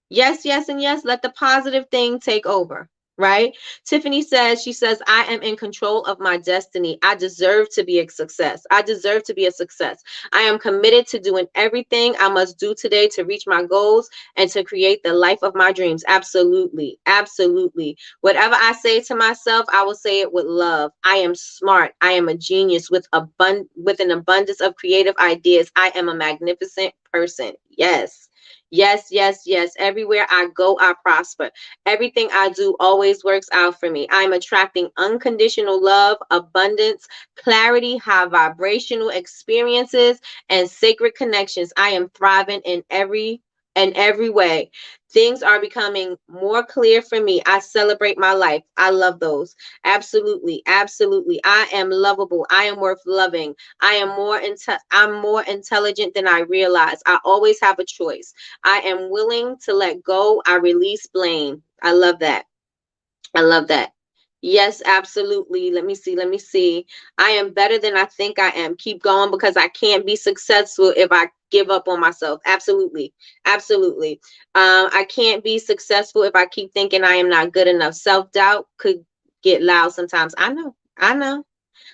Yes, yes, and yes. Let the positive thing take over, right? Tiffany says, she says, I am in control of my destiny. I deserve to be a success. I deserve to be a success. I am committed to doing everything I must do today to reach my goals and to create the life of my dreams. Absolutely. Absolutely. Whatever I say to myself, I will say it with love. I am smart. I am a genius with an abundance of creative ideas. I am a magnificent person. Yes. Yes, yes, yes. Everywhere I go, I prosper. Everything I do always works out for me. I'm attracting unconditional love, abundance, clarity, high vibrational experiences, and sacred connections. I am thriving in every way. Things are becoming more clear for me. I celebrate my life. I love those. Absolutely. Absolutely. I am lovable. I am worth loving. I'm more intelligent than I realize. I always have a choice. I am willing to let go. I release blame. I love that. I love that. Yes, absolutely. Let me see. Let me see. I am better than I think I am. Keep going because I can't be successful if I give up on myself. Absolutely. Absolutely. I can't be successful if I keep thinking I am not good enough. Self-doubt could get loud sometimes. I know. I know.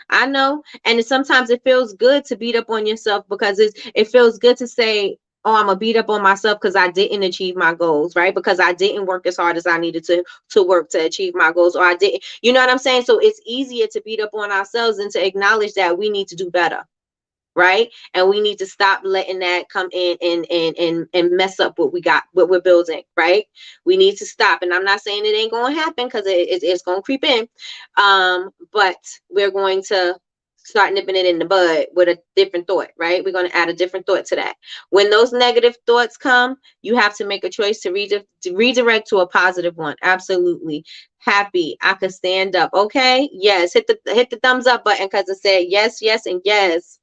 I know. And sometimes it feels good to beat up on yourself because it feels good to say, oh, I'm gonna beat up on myself because I didn't achieve my goals, right? Because I didn't work as hard as I needed to work to achieve my goals, or I didn't, you know what I'm saying? So it's easier to beat up on ourselves and to acknowledge that we need to do better, right? And we need to stop letting that come in and mess up what we're building, right? We need to stop. And I'm not saying it ain't going to happen because it's going to creep in. But we're going to start nipping it in the bud with a different thought, right? We're going to add a different thought to that. When those negative thoughts come, you have to make a choice to redirect to a positive one. Absolutely. Happy. I could stand up. Okay. Yes. Hit the thumbs up button because it said yes, yes, and yes.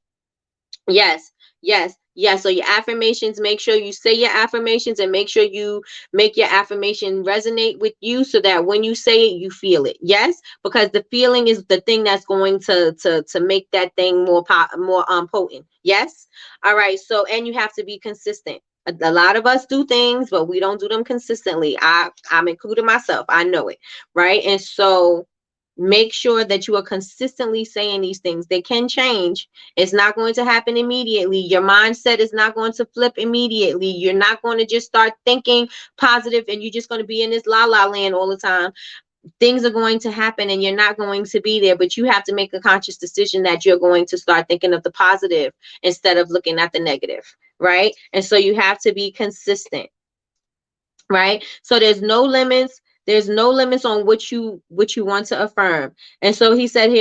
Yes, yes, yes. So your affirmations, make sure you say your affirmations and make sure you make your affirmation resonate with you so that when you say it, you feel it. Yes, because the feeling is the thing that's going to make that thing more potent. Yes. All right. So and you have to be consistent. A lot of us do things, but we don't do them consistently. I'm including myself. I know it, right? And so make sure that you are consistently saying these things. They can change. It's not going to happen immediately. Your mindset is not going to flip immediately. You're not going to just start thinking positive and you're just going to be in this la la land all the time. Things are going to happen and you're not going to be there, but you have to make a conscious decision that you're going to start thinking of the positive instead of looking at the negative, right? And so you have to be consistent, right? So there's no limits on what you want to affirm. And so he said,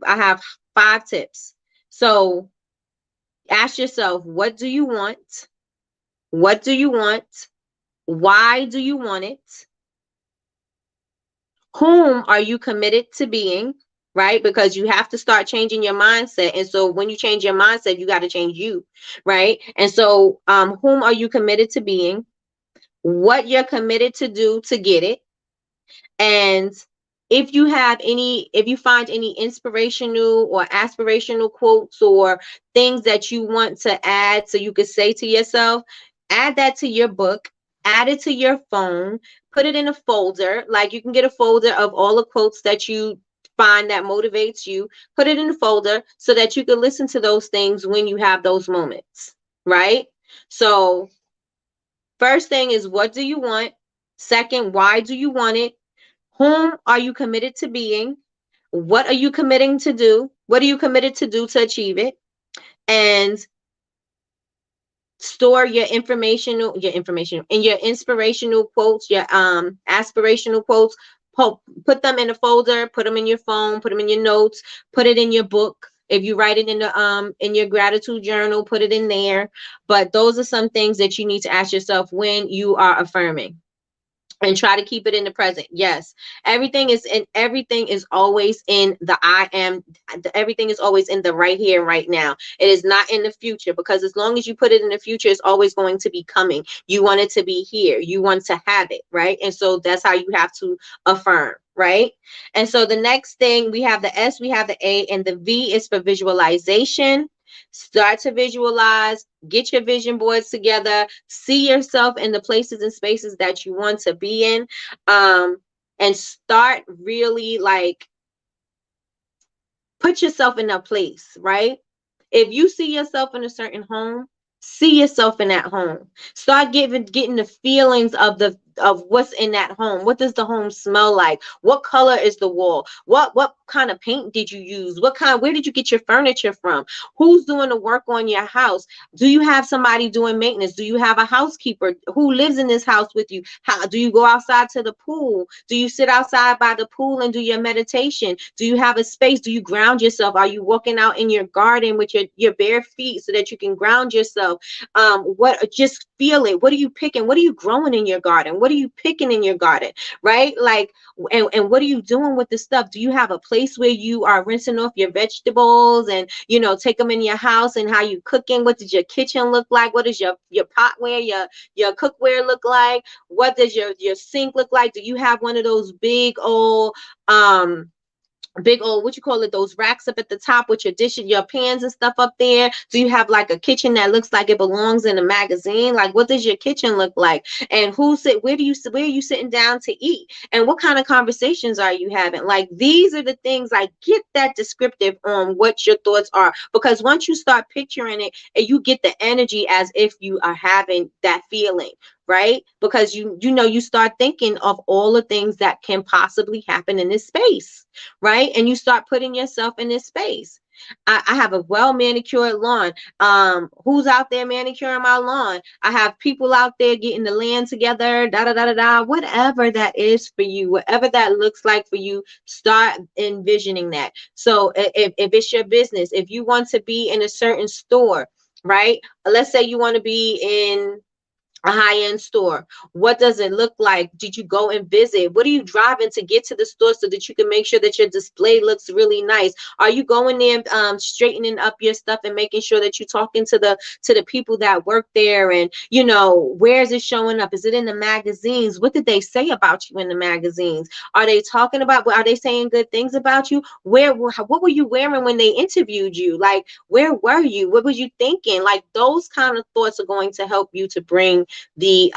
I have 5 tips. So ask yourself, what do you want? What do you want? Why do you want it? Whom are you committed to being? Right? Because you have to start changing your mindset. And so when you change your mindset, you got to change you, right? And so whom are you committed to being? What you're committed to do to get it. And if you find any inspirational or aspirational quotes or things that you want to add so you could say to yourself, add that to your book, add it to your phone, put it in a folder. Like you can get a folder of all the quotes that you find that motivates you, put it in a folder so that you can listen to those things when you have those moments, right? So first thing is, what do you want? Second, why do you want it? Whom are you committed to being? What are you committing to do? What are you committed to do to achieve it? And store your information and your inspirational quotes, your aspirational quotes. put them in a folder, put them in your phone, put them in your notes, put it in your book. If you write it in your gratitude journal, put it in there. But those are some things that you need to ask yourself when you are affirming, and try to keep it in the present. Yes, everything is always in the I am. Everything is always in the right here and right now. It is not in the future, because as long as you put it in the future, it's always going to be coming. You want it to be here, you want to have it, right? And so that's how you have to affirm, right? And so the next thing, we have the S, we have the A, and the V is for visualization. Start to visualize, get your vision boards together, see yourself in the places and spaces that you want to be in, and start really like put yourself in a place, right? If you see yourself in a certain home, see yourself in that home. Start getting the feelings of what's in that home. What does the home smell like? What color is the wall? What kind of paint did you use? Where did you get your furniture from? Who's doing the work on your house? Do you have somebody doing maintenance? Do you have a housekeeper? Who lives in this house with you? How do you go outside to the pool? Do you sit outside by the pool and do your meditation? Do you have a space? Do you ground yourself? Are you walking out in your garden with your bare feet so that you can ground yourself? What Just feel it. What are you picking? What are you growing in your garden? What are you picking in your garden? Right? Like, and what are you doing with the stuff? Do you have a place where you are rinsing off your vegetables and take them in your house? And how you cooking? What does your kitchen look like? What does your potware, your cookware look like? What does your sink look like? Do you have one of those big old, what you call it, those racks up at the top with your dishes, your pans and stuff up there? Do you have like a kitchen that looks like it belongs in a magazine? Like, what does your kitchen look like? And where are you sitting down to eat? And what kind of conversations are you having? Like, these are the things, like, get that descriptive on what your thoughts are, because once you start picturing it, and you get the energy as if you are having that feeling, right? Because you start thinking of all the things that can possibly happen in this space, right? And you start putting yourself in this space. I have a well manicured lawn. Who's out there manicuring my lawn? I have people out there getting the land together, da da da da da. Whatever that is for you, whatever that looks like for you, start envisioning that. So if it's your business, if you want to be in a certain store, right? Let's say you want to be in a high-end store. What does it look like? Did you go and visit? What are you driving to get to the store so that you can make sure that your display looks really nice? Are you going there straightening up your stuff and making sure that you're talking to the people that work there? And where is it showing up? Is it in the magazines? What did they say about you in the magazines? Are they talking about, are they saying good things about you? What were you wearing when they interviewed you? Like, where were you? What were you thinking? Like, those kind of thoughts are going to help you to bring the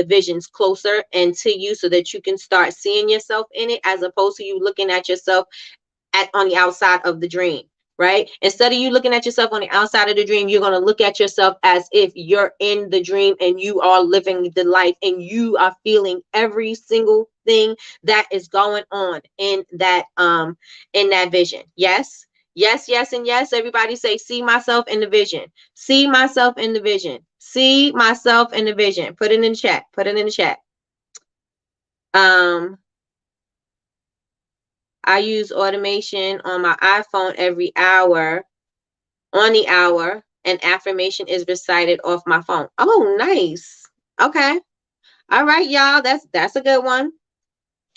visions closer and to you, so that you can start seeing yourself in it, as opposed to you looking at yourself on the outside of the dream, right? Instead of you looking at yourself on the outside of the dream, you're going to look at yourself as if you're in the dream and you are living the life and you are feeling every single thing that is going on in that vision. Yes. Yes, yes, and yes. Everybody say, see myself in the vision. See myself in the vision. See myself in the vision. Put it in the chat. Put it in the chat. I use automation on my iPhone every hour, on the hour, and affirmation is recited off my phone. Oh, nice. Okay. All right, y'all. That's a good one.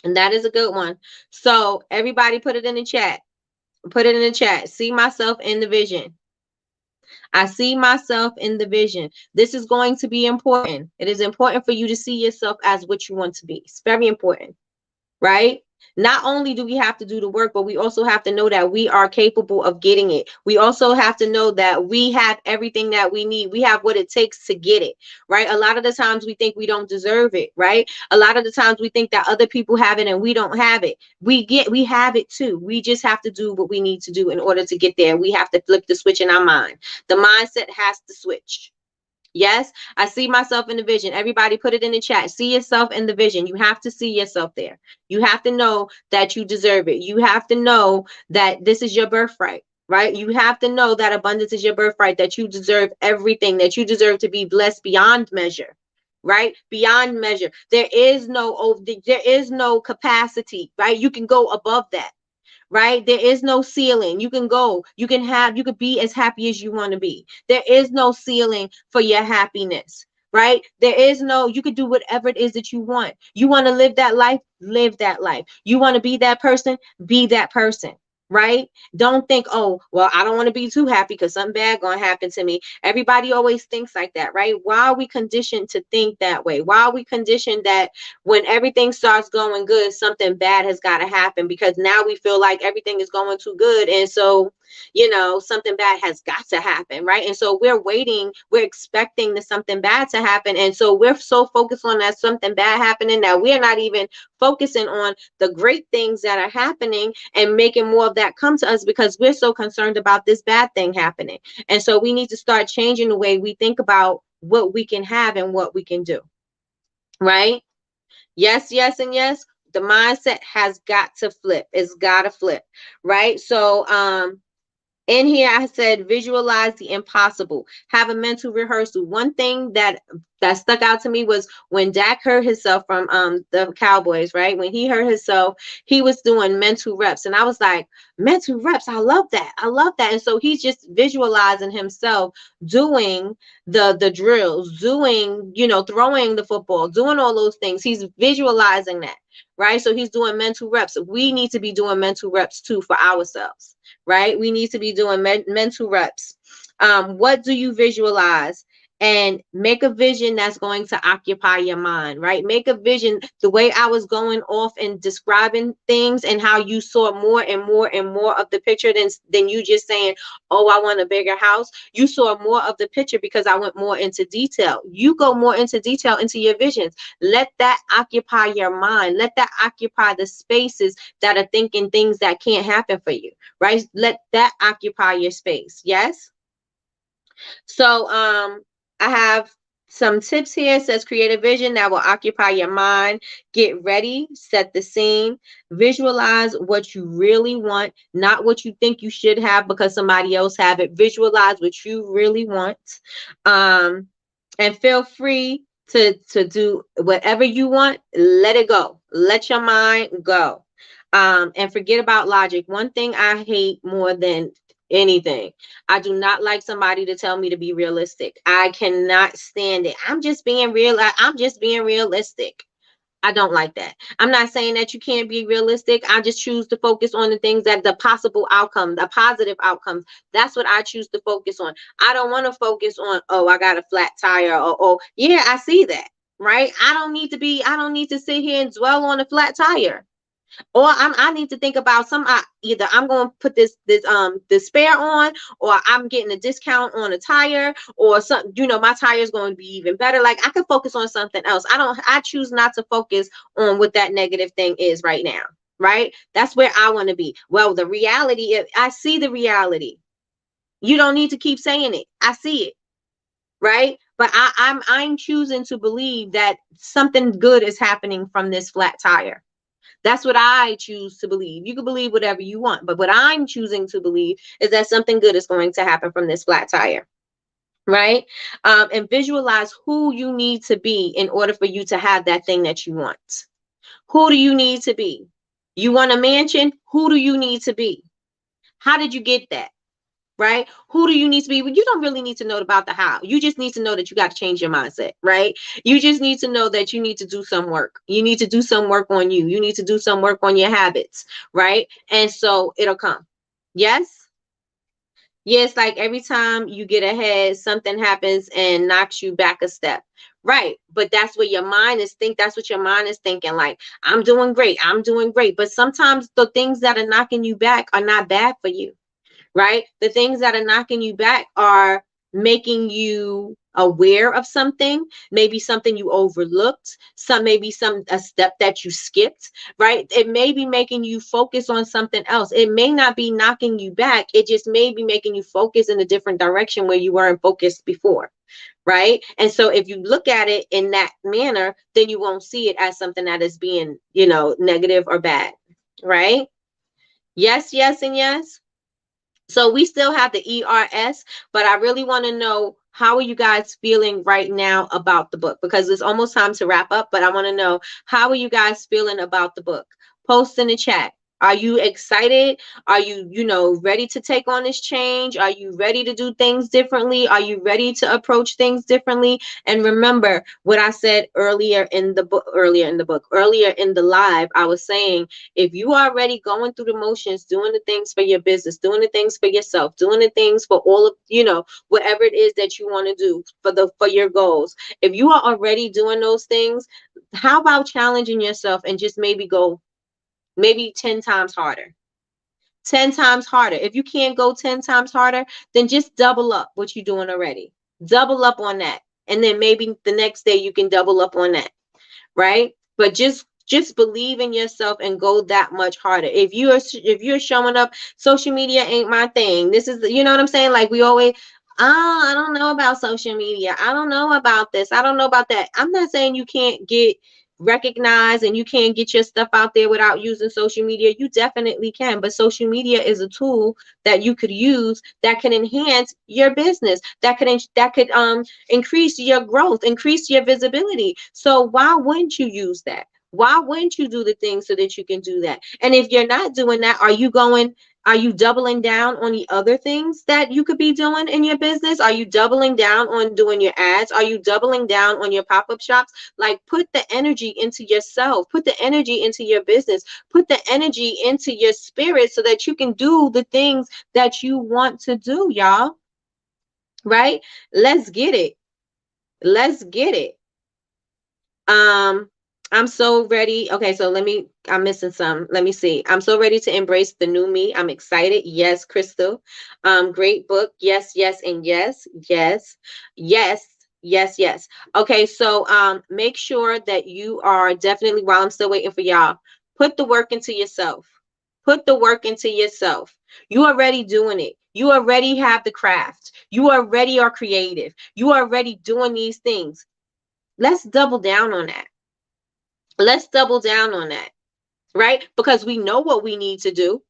And that is a good one. So everybody put it in the chat. Put it in the chat. See myself in the vision. I see myself in the vision. This is going to be important. It is important for you to see yourself as what you want to be. It's very important, right? Not only do we have to do the work, but we also have to know that we are capable of getting it. We also have to know that we have everything that we need. We have what it takes to get it, right? A lot of the times we think we don't deserve it, right? A lot of the times we think that other people have it and we don't have it. We have it too. We just have to do what we need to do in order to get there. We have to flip the switch in our mind. The mindset has to switch. Yes, I see myself in the vision. Everybody put it in the chat. See yourself in the vision. You have to see yourself there. You have to know that you deserve it. You have to know that this is your birthright, right? You have to know that abundance is your birthright, that you deserve everything, that you deserve to be blessed beyond measure, right? Beyond measure. There is no capacity, right? You can go above that, right? There is no ceiling. You can go, you could be as happy as you want to be. There is no ceiling for your happiness, right? There is no, you could do whatever it is that you want. You want to live that life. You want to be that person. Right? Don't think, oh, well, I don't want to be too happy because something bad gonna happen to me. Everybody always thinks like that, right? Why are we conditioned to think that way? Why are we conditioned that when everything starts going good, something bad has got to happen, because now we feel like everything is going too good. And so, something bad has got to happen, right? And so we're waiting, we're expecting the something bad to happen. And so we're so focused on that something bad happening that we're not even focusing on the great things that are happening and making more of that come to us, because we're so concerned about this bad thing happening. And so we need to start changing the way we think about what we can have and what we can do, right? Yes, yes, and yes. The mindset has got to flip. It's got to flip, right? So, in here, I said visualize the impossible. Have a mental rehearsal. One thing that stuck out to me was when Dak hurt himself from the Cowboys, right? When he hurt himself, he was doing mental reps, and I was like, mental reps. I love that. I love that. And so he's just visualizing himself doing the drills, doing throwing the football, doing all those things. He's visualizing that, right? So he's doing mental reps. We need to be doing mental reps too for ourselves, right? We need to be doing mental reps. What do you visualize? And make a vision that's going to occupy your mind, right? Make a vision. The way I was going off and describing things and how you saw more and more and more of the picture than you just saying, oh, I want a bigger house. You saw more of the picture because I went more into detail. You go more into detail into your visions. Let that occupy your mind. Let that occupy the spaces that are thinking things that can't happen for you, right? Let that occupy your space. Yes. So I have some tips here. It says create a vision that will occupy your mind. Get ready, set the scene, visualize what you really want, not what you think you should have because somebody else have it. Visualize what you really want. Um, and feel free to do whatever you want. Let it go. Let your mind go. And forget about logic. One thing I hate more than anything, I do not like somebody to tell me to be realistic. I cannot stand it. I'm just being real. I'm just being realistic. I don't like that. I'm not saying that you can't be realistic. I just choose to focus on the things that the possible outcomes, the positive outcomes. That's what I choose to focus on. I don't want to focus on, oh, I got a flat tire, or oh, yeah, I see that, right? I don't need to sit here and dwell on a flat tire. Or I need to think about either I'm going to put this spare on, or I'm getting a discount on a tire, or something, my tire is going to be even better. Like I could focus on something else. I choose not to focus on what that negative thing is right now, right? That's where I want to be. Well, the reality, I see the reality. You don't need to keep saying it. I see it, right? But I'm choosing to believe that something good is happening from this flat tire. That's what I choose to believe. You can believe whatever you want, but what I'm choosing to believe is that something good is going to happen from this flat tire, right? And visualize who you need to be in order for you to have that thing that you want. Who do you need to be? You want a mansion? Who do you need to be? How did you get that? Right? Who do you need to be? Well, you don't really need to know about the how. You just need to know that you got to change your mindset, right? You just need to know that you need to do some work. You need to do some work on you. You need to do some work on your habits, right? And so it'll come. Yes? Yes, like every time you get ahead, something happens and knocks you back a step. Right. But that's what your mind is that's what your mind is thinking. Like, I'm doing great. I'm doing great. But sometimes the things that are knocking you back are not bad for you, right? The things that are knocking you back are making you aware of something, maybe something you overlooked, maybe a step that you skipped, right? It may be making you focus on something else. It may not be knocking you back. It just may be making you focus in a different direction where you weren't focused before. Right. And so if you look at it in that manner, then you won't see it as something that is being, negative or bad. Right. Yes, yes, and yes. So we still have the ERS, but I really want to know How are you guys feeling right now about the book? Because it's almost time to wrap up, but I want to know, how are you guys feeling about the book? Post in the chat. Are you excited? Are you, ready to take on this change? Are you ready to do things differently? Are you ready to approach things differently? And remember what I said earlier in the live, I was saying, if you are already going through the motions, doing the things for your business, doing the things for yourself, doing the things for all of, whatever it is that you want to do for your goals. If you are already doing those things, how about challenging yourself and just maybe go maybe 10 times harder? 10 times harder. If you can't go 10 times harder, then just double up what you're doing already. Double up on that. And then maybe the next day you can double up on that, right? But just believe in yourself and go that much harder. If you're showing up, social media ain't my thing. This is, you know what I'm saying? Like we always, I don't know about social media. I don't know about this. I don't know about that. I'm not saying you can't get recognized and you can't get your stuff out there without using social media. You definitely can, but social media is a tool that you could use that can enhance your business, that could increase your growth, increase your visibility. So why wouldn't you use that? Why wouldn't you do the things so that you can do that? And if you're not doing that, are you doubling down on the other things that you could be doing in your business? Are you doubling down on doing your ads? Are you doubling down on your pop-up shops? Like, put the energy into yourself, put the energy into your business, put the energy into your spirit so that you can do the things that you want to do, y'all. Right? Let's get it. Let's get it. Um, I'm so ready. Okay, so I'm missing some. Let me see. I'm so ready to embrace the new me. I'm excited. Yes, Crystal. Great book. Yes, yes, and yes, yes, yes, yes, yes. Okay, so make sure that you are definitely, while I'm still waiting for y'all, put the work into yourself. Put the work into yourself. You already doing it. You already have the craft. You already are creative. You already doing these things. Let's double down on that. Let's double down on that, right? Because we know what we need to do.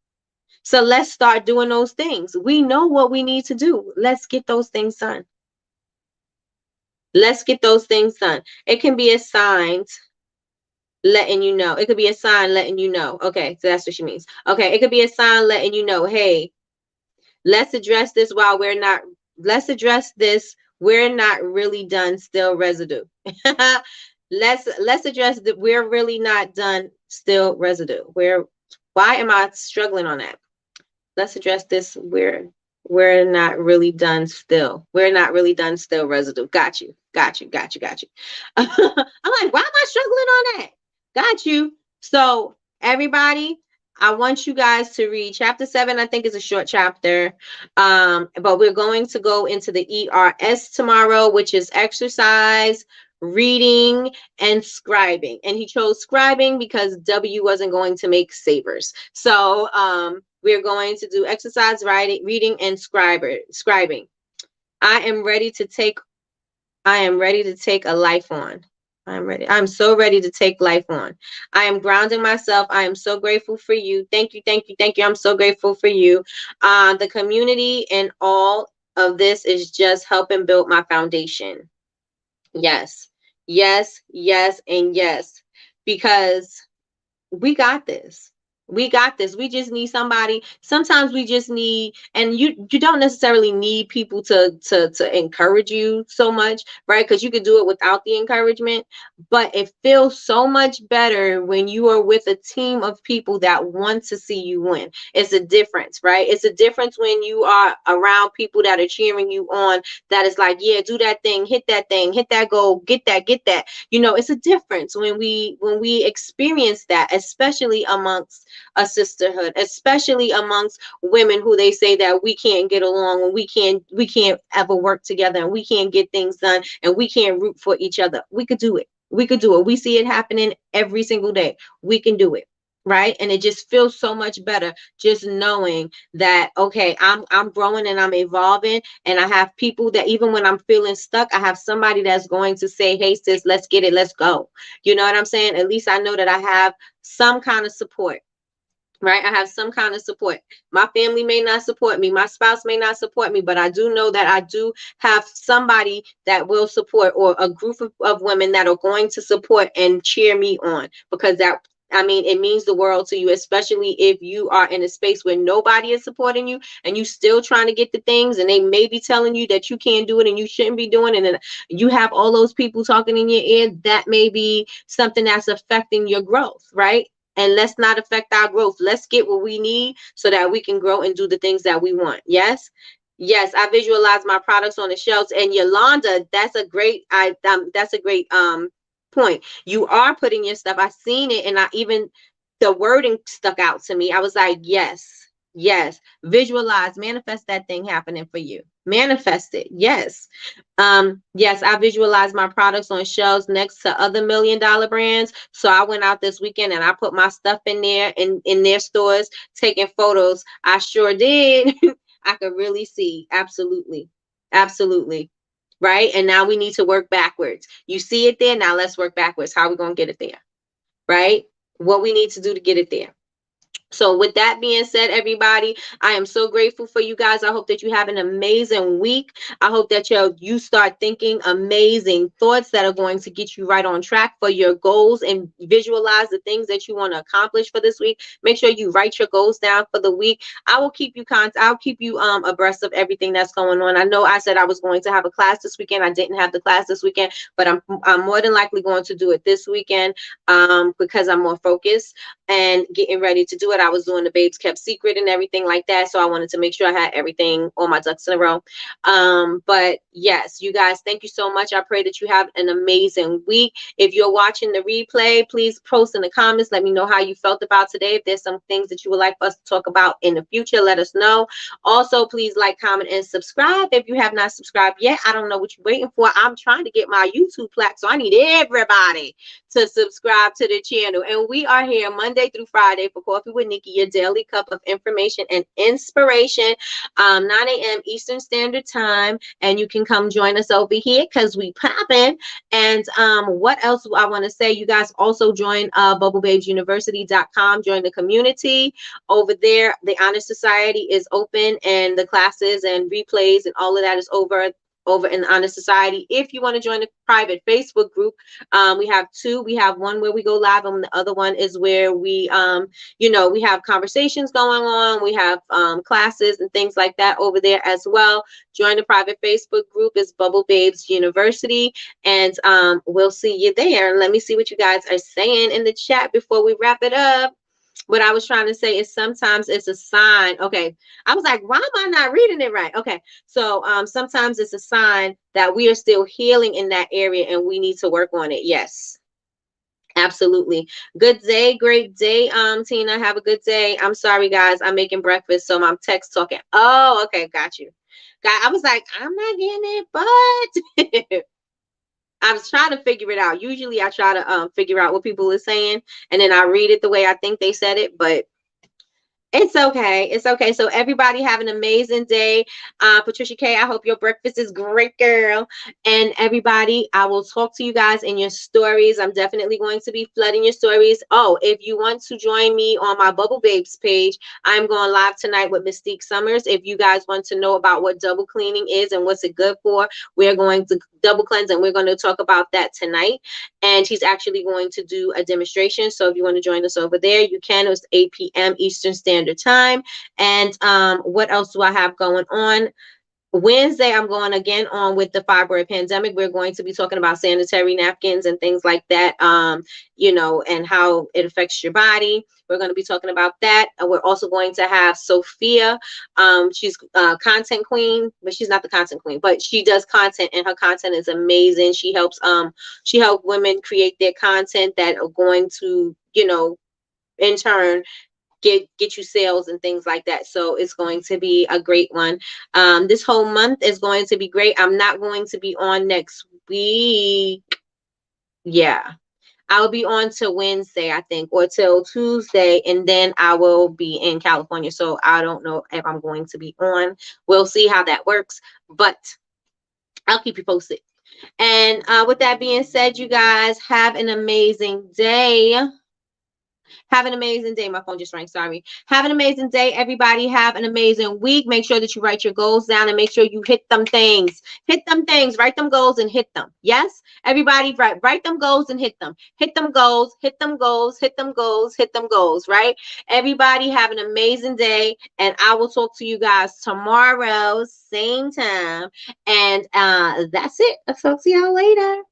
So let's start doing those things. We know what we need to do. Let's get those things done. Let's get those things done. It can be a sign letting you know. It could be a sign letting you know. Okay, so that's what she means. Okay, it could be a sign letting you know, hey, let's address this while we're not, let's address this. We're not really done, still residue. let's address that we're really not done, still residue. Why am I struggling on that? Let's address this. We're not really done still. We're not really done still residue. Got you. Got you. Got you. Got you. I'm like, why am I struggling on that? Got you. So everybody, I want you guys to read chapter 7. I think is a short chapter. But we're going to go into the ERS tomorrow, which is exercise, reading, and scribing. And he chose scribing because W wasn't going to make savers. So we're going to do exercise, writing, reading, and scribing. I am ready to take a life on. I'm ready. I'm so ready to take life on. I am grounding myself. I am so grateful for you. Thank you, thank you, thank you. I'm so grateful for you. The community and all of this is just helping build my foundation. Yes, yes, yes, and yes. Because we got this. We got this. We just need somebody. Sometimes we just need, and you don't necessarily need people to encourage you so much, right? Because you could do it without the encouragement. But it feels so much better when you are with a team of people that want to see you win. It's a difference, right? It's a difference when you are around people that are cheering you on, that is like, yeah, do that thing, hit that goal, get that. It's a difference when we experience that, especially amongst a sisterhood, especially amongst women who they say that we can't get along and we can't ever work together and we can't get things done and we can't root for each other. We could do it. We could do it. We see it happening every single day. We can do it. Right. And it just feels so much better just knowing that, okay, I'm growing and I'm evolving. And I have people that even when I'm feeling stuck, I have somebody that's going to say, hey, sis, let's get it. Let's go. You know what I'm saying? At least I know that I have some kind of support. right? I have some kind of support. My family may not support me, my spouse may not support me, but I do know that I do have somebody that will support, or a group of women that are going to support and cheer me on, because that, I mean, it means the world to you, especially if you are in a space where nobody is supporting you and you still trying to get the things, and they may be telling you that you can't do it and you shouldn't be doing it, and then you have all those people talking in your ear. That may be something that's affecting your growth, right? And let's not affect our growth. Let's get what we need so that we can grow and do the things that we want. Yes. Yes, I visualize my products on the shelves. And Yolanda, that's a great point. You are putting your stuff. I seen it, and I even, the wording stuck out to me. I was like, yes, yes. Visualize, manifest that thing happening for you. Manifest it. Yes. Yes, I visualize my products on shelves next to other $1 million brands. So I went out this weekend and I put my stuff in there, in their stores, taking photos. I sure did. I could really see. Absolutely. Absolutely. Right. And now we need to work backwards. You see it there. Now let's work backwards. How are we going to get it there? Right. What we need to do to get it there. So with that being said, everybody, I am so grateful for you guys. I hope that you have an amazing week. I hope that you start thinking amazing thoughts that are going to get you right on track for your goals, and visualize the things that you want to accomplish for this week. Make sure you write your goals down for the week. I'll keep you abreast of everything that's going on. I know I said I was going to have a class this weekend. I didn't have the class this weekend, but I'm more than likely going to do it this weekend, because I'm more focused and getting ready to do it. I was doing the Babes Kept Secret and everything like that, so I wanted to make sure I had everything, all my ducks in a row. But yes, you guys, thank you so much. I pray that you have an amazing week. If you're watching the replay, please post in the comments. Let me know how you felt about today. If there's some things that you would like us to talk about in the future, let us know. Also, please like, comment, and subscribe if you have not subscribed yet. I don't know what you're waiting for. I'm trying to get my YouTube plaque, so I need everybody to subscribe to the channel. And we are here Monday through Friday for Coffee with Nikki, your daily cup of information and inspiration, 9 a.m. Eastern Standard Time. And you can come join us over here because we popping. And what else do I want to say? You guys also join bubblebabesuniversity.com. Join the community over there. The Honor Society is open, and the classes and replays and all of that is over in the Honor Society. If you want to join the private Facebook group, we have two. We have one where we go live, and the other one is where we we have conversations going on. We have classes and things like that over there as well. Join the private Facebook group. Is Bubble Babes University, and we'll see you there. Let me see what you guys are saying in the chat before we wrap it up. What I was trying to say is sometimes it's a sign. Okay. I was like, why am I not reading it right? Okay. So sometimes it's a sign that we are still healing in that area and we need to work on it. Yes. Absolutely. Good day. Great day. Tina, have a good day. I'm sorry, guys. I'm making breakfast, so I'm text talking. Oh, okay. Got you. I was like, I'm not getting it, but I was trying to figure it out. Usually I try to figure out what people are saying, and then I read it the way I think they said it, but it's okay. It's okay. So everybody have an amazing day. Patricia K, I hope your breakfast is great, girl. And everybody, I will talk to you guys in your stories. I'm definitely going to be flooding your stories. Oh, if you want to join me on my Bubble Babes page, I'm going live tonight with Mystique Summers. If you guys want to know about what double cleaning is and what's it good for, we're going to double cleanse, and we're going to talk about that tonight. And he's actually going to do a demonstration. So if you want to join us over there, you can. It's 8 p.m. Eastern Standard Time. And what else do I have going on? Wednesday, I'm going again on with the fibroid pandemic. We're going to be talking about sanitary napkins and things like that, and how it affects your body. We're going to be talking about that. And we're also going to have Sophia. She's a content queen, but she's not the content queen, but she does content, and her content is amazing. She helps women create their content that are going to, in turn, get you sales and things like that. So it's going to be a great one. This whole month is going to be great. I'm not going to be on next week. Yeah, I'll be on till Wednesday, I think, or till Tuesday, and then I will be in California. So I don't know if I'm going to be on. We'll see how that works, but I'll keep you posted. And with that being said, you guys have an amazing day. Have an amazing day. My phone just rang. Sorry. Have an amazing day, everybody. Have an amazing week. Make sure that you write your goals down and make sure you hit them things. Hit them things. Write them goals and hit them. Yes? Everybody, write them goals and hit them. Hit them goals. Hit them goals. Hit them goals. Hit them goals. Right? Everybody, have an amazing day. And I will talk to you guys tomorrow, same time. And that's it. I'll talk to y'all later.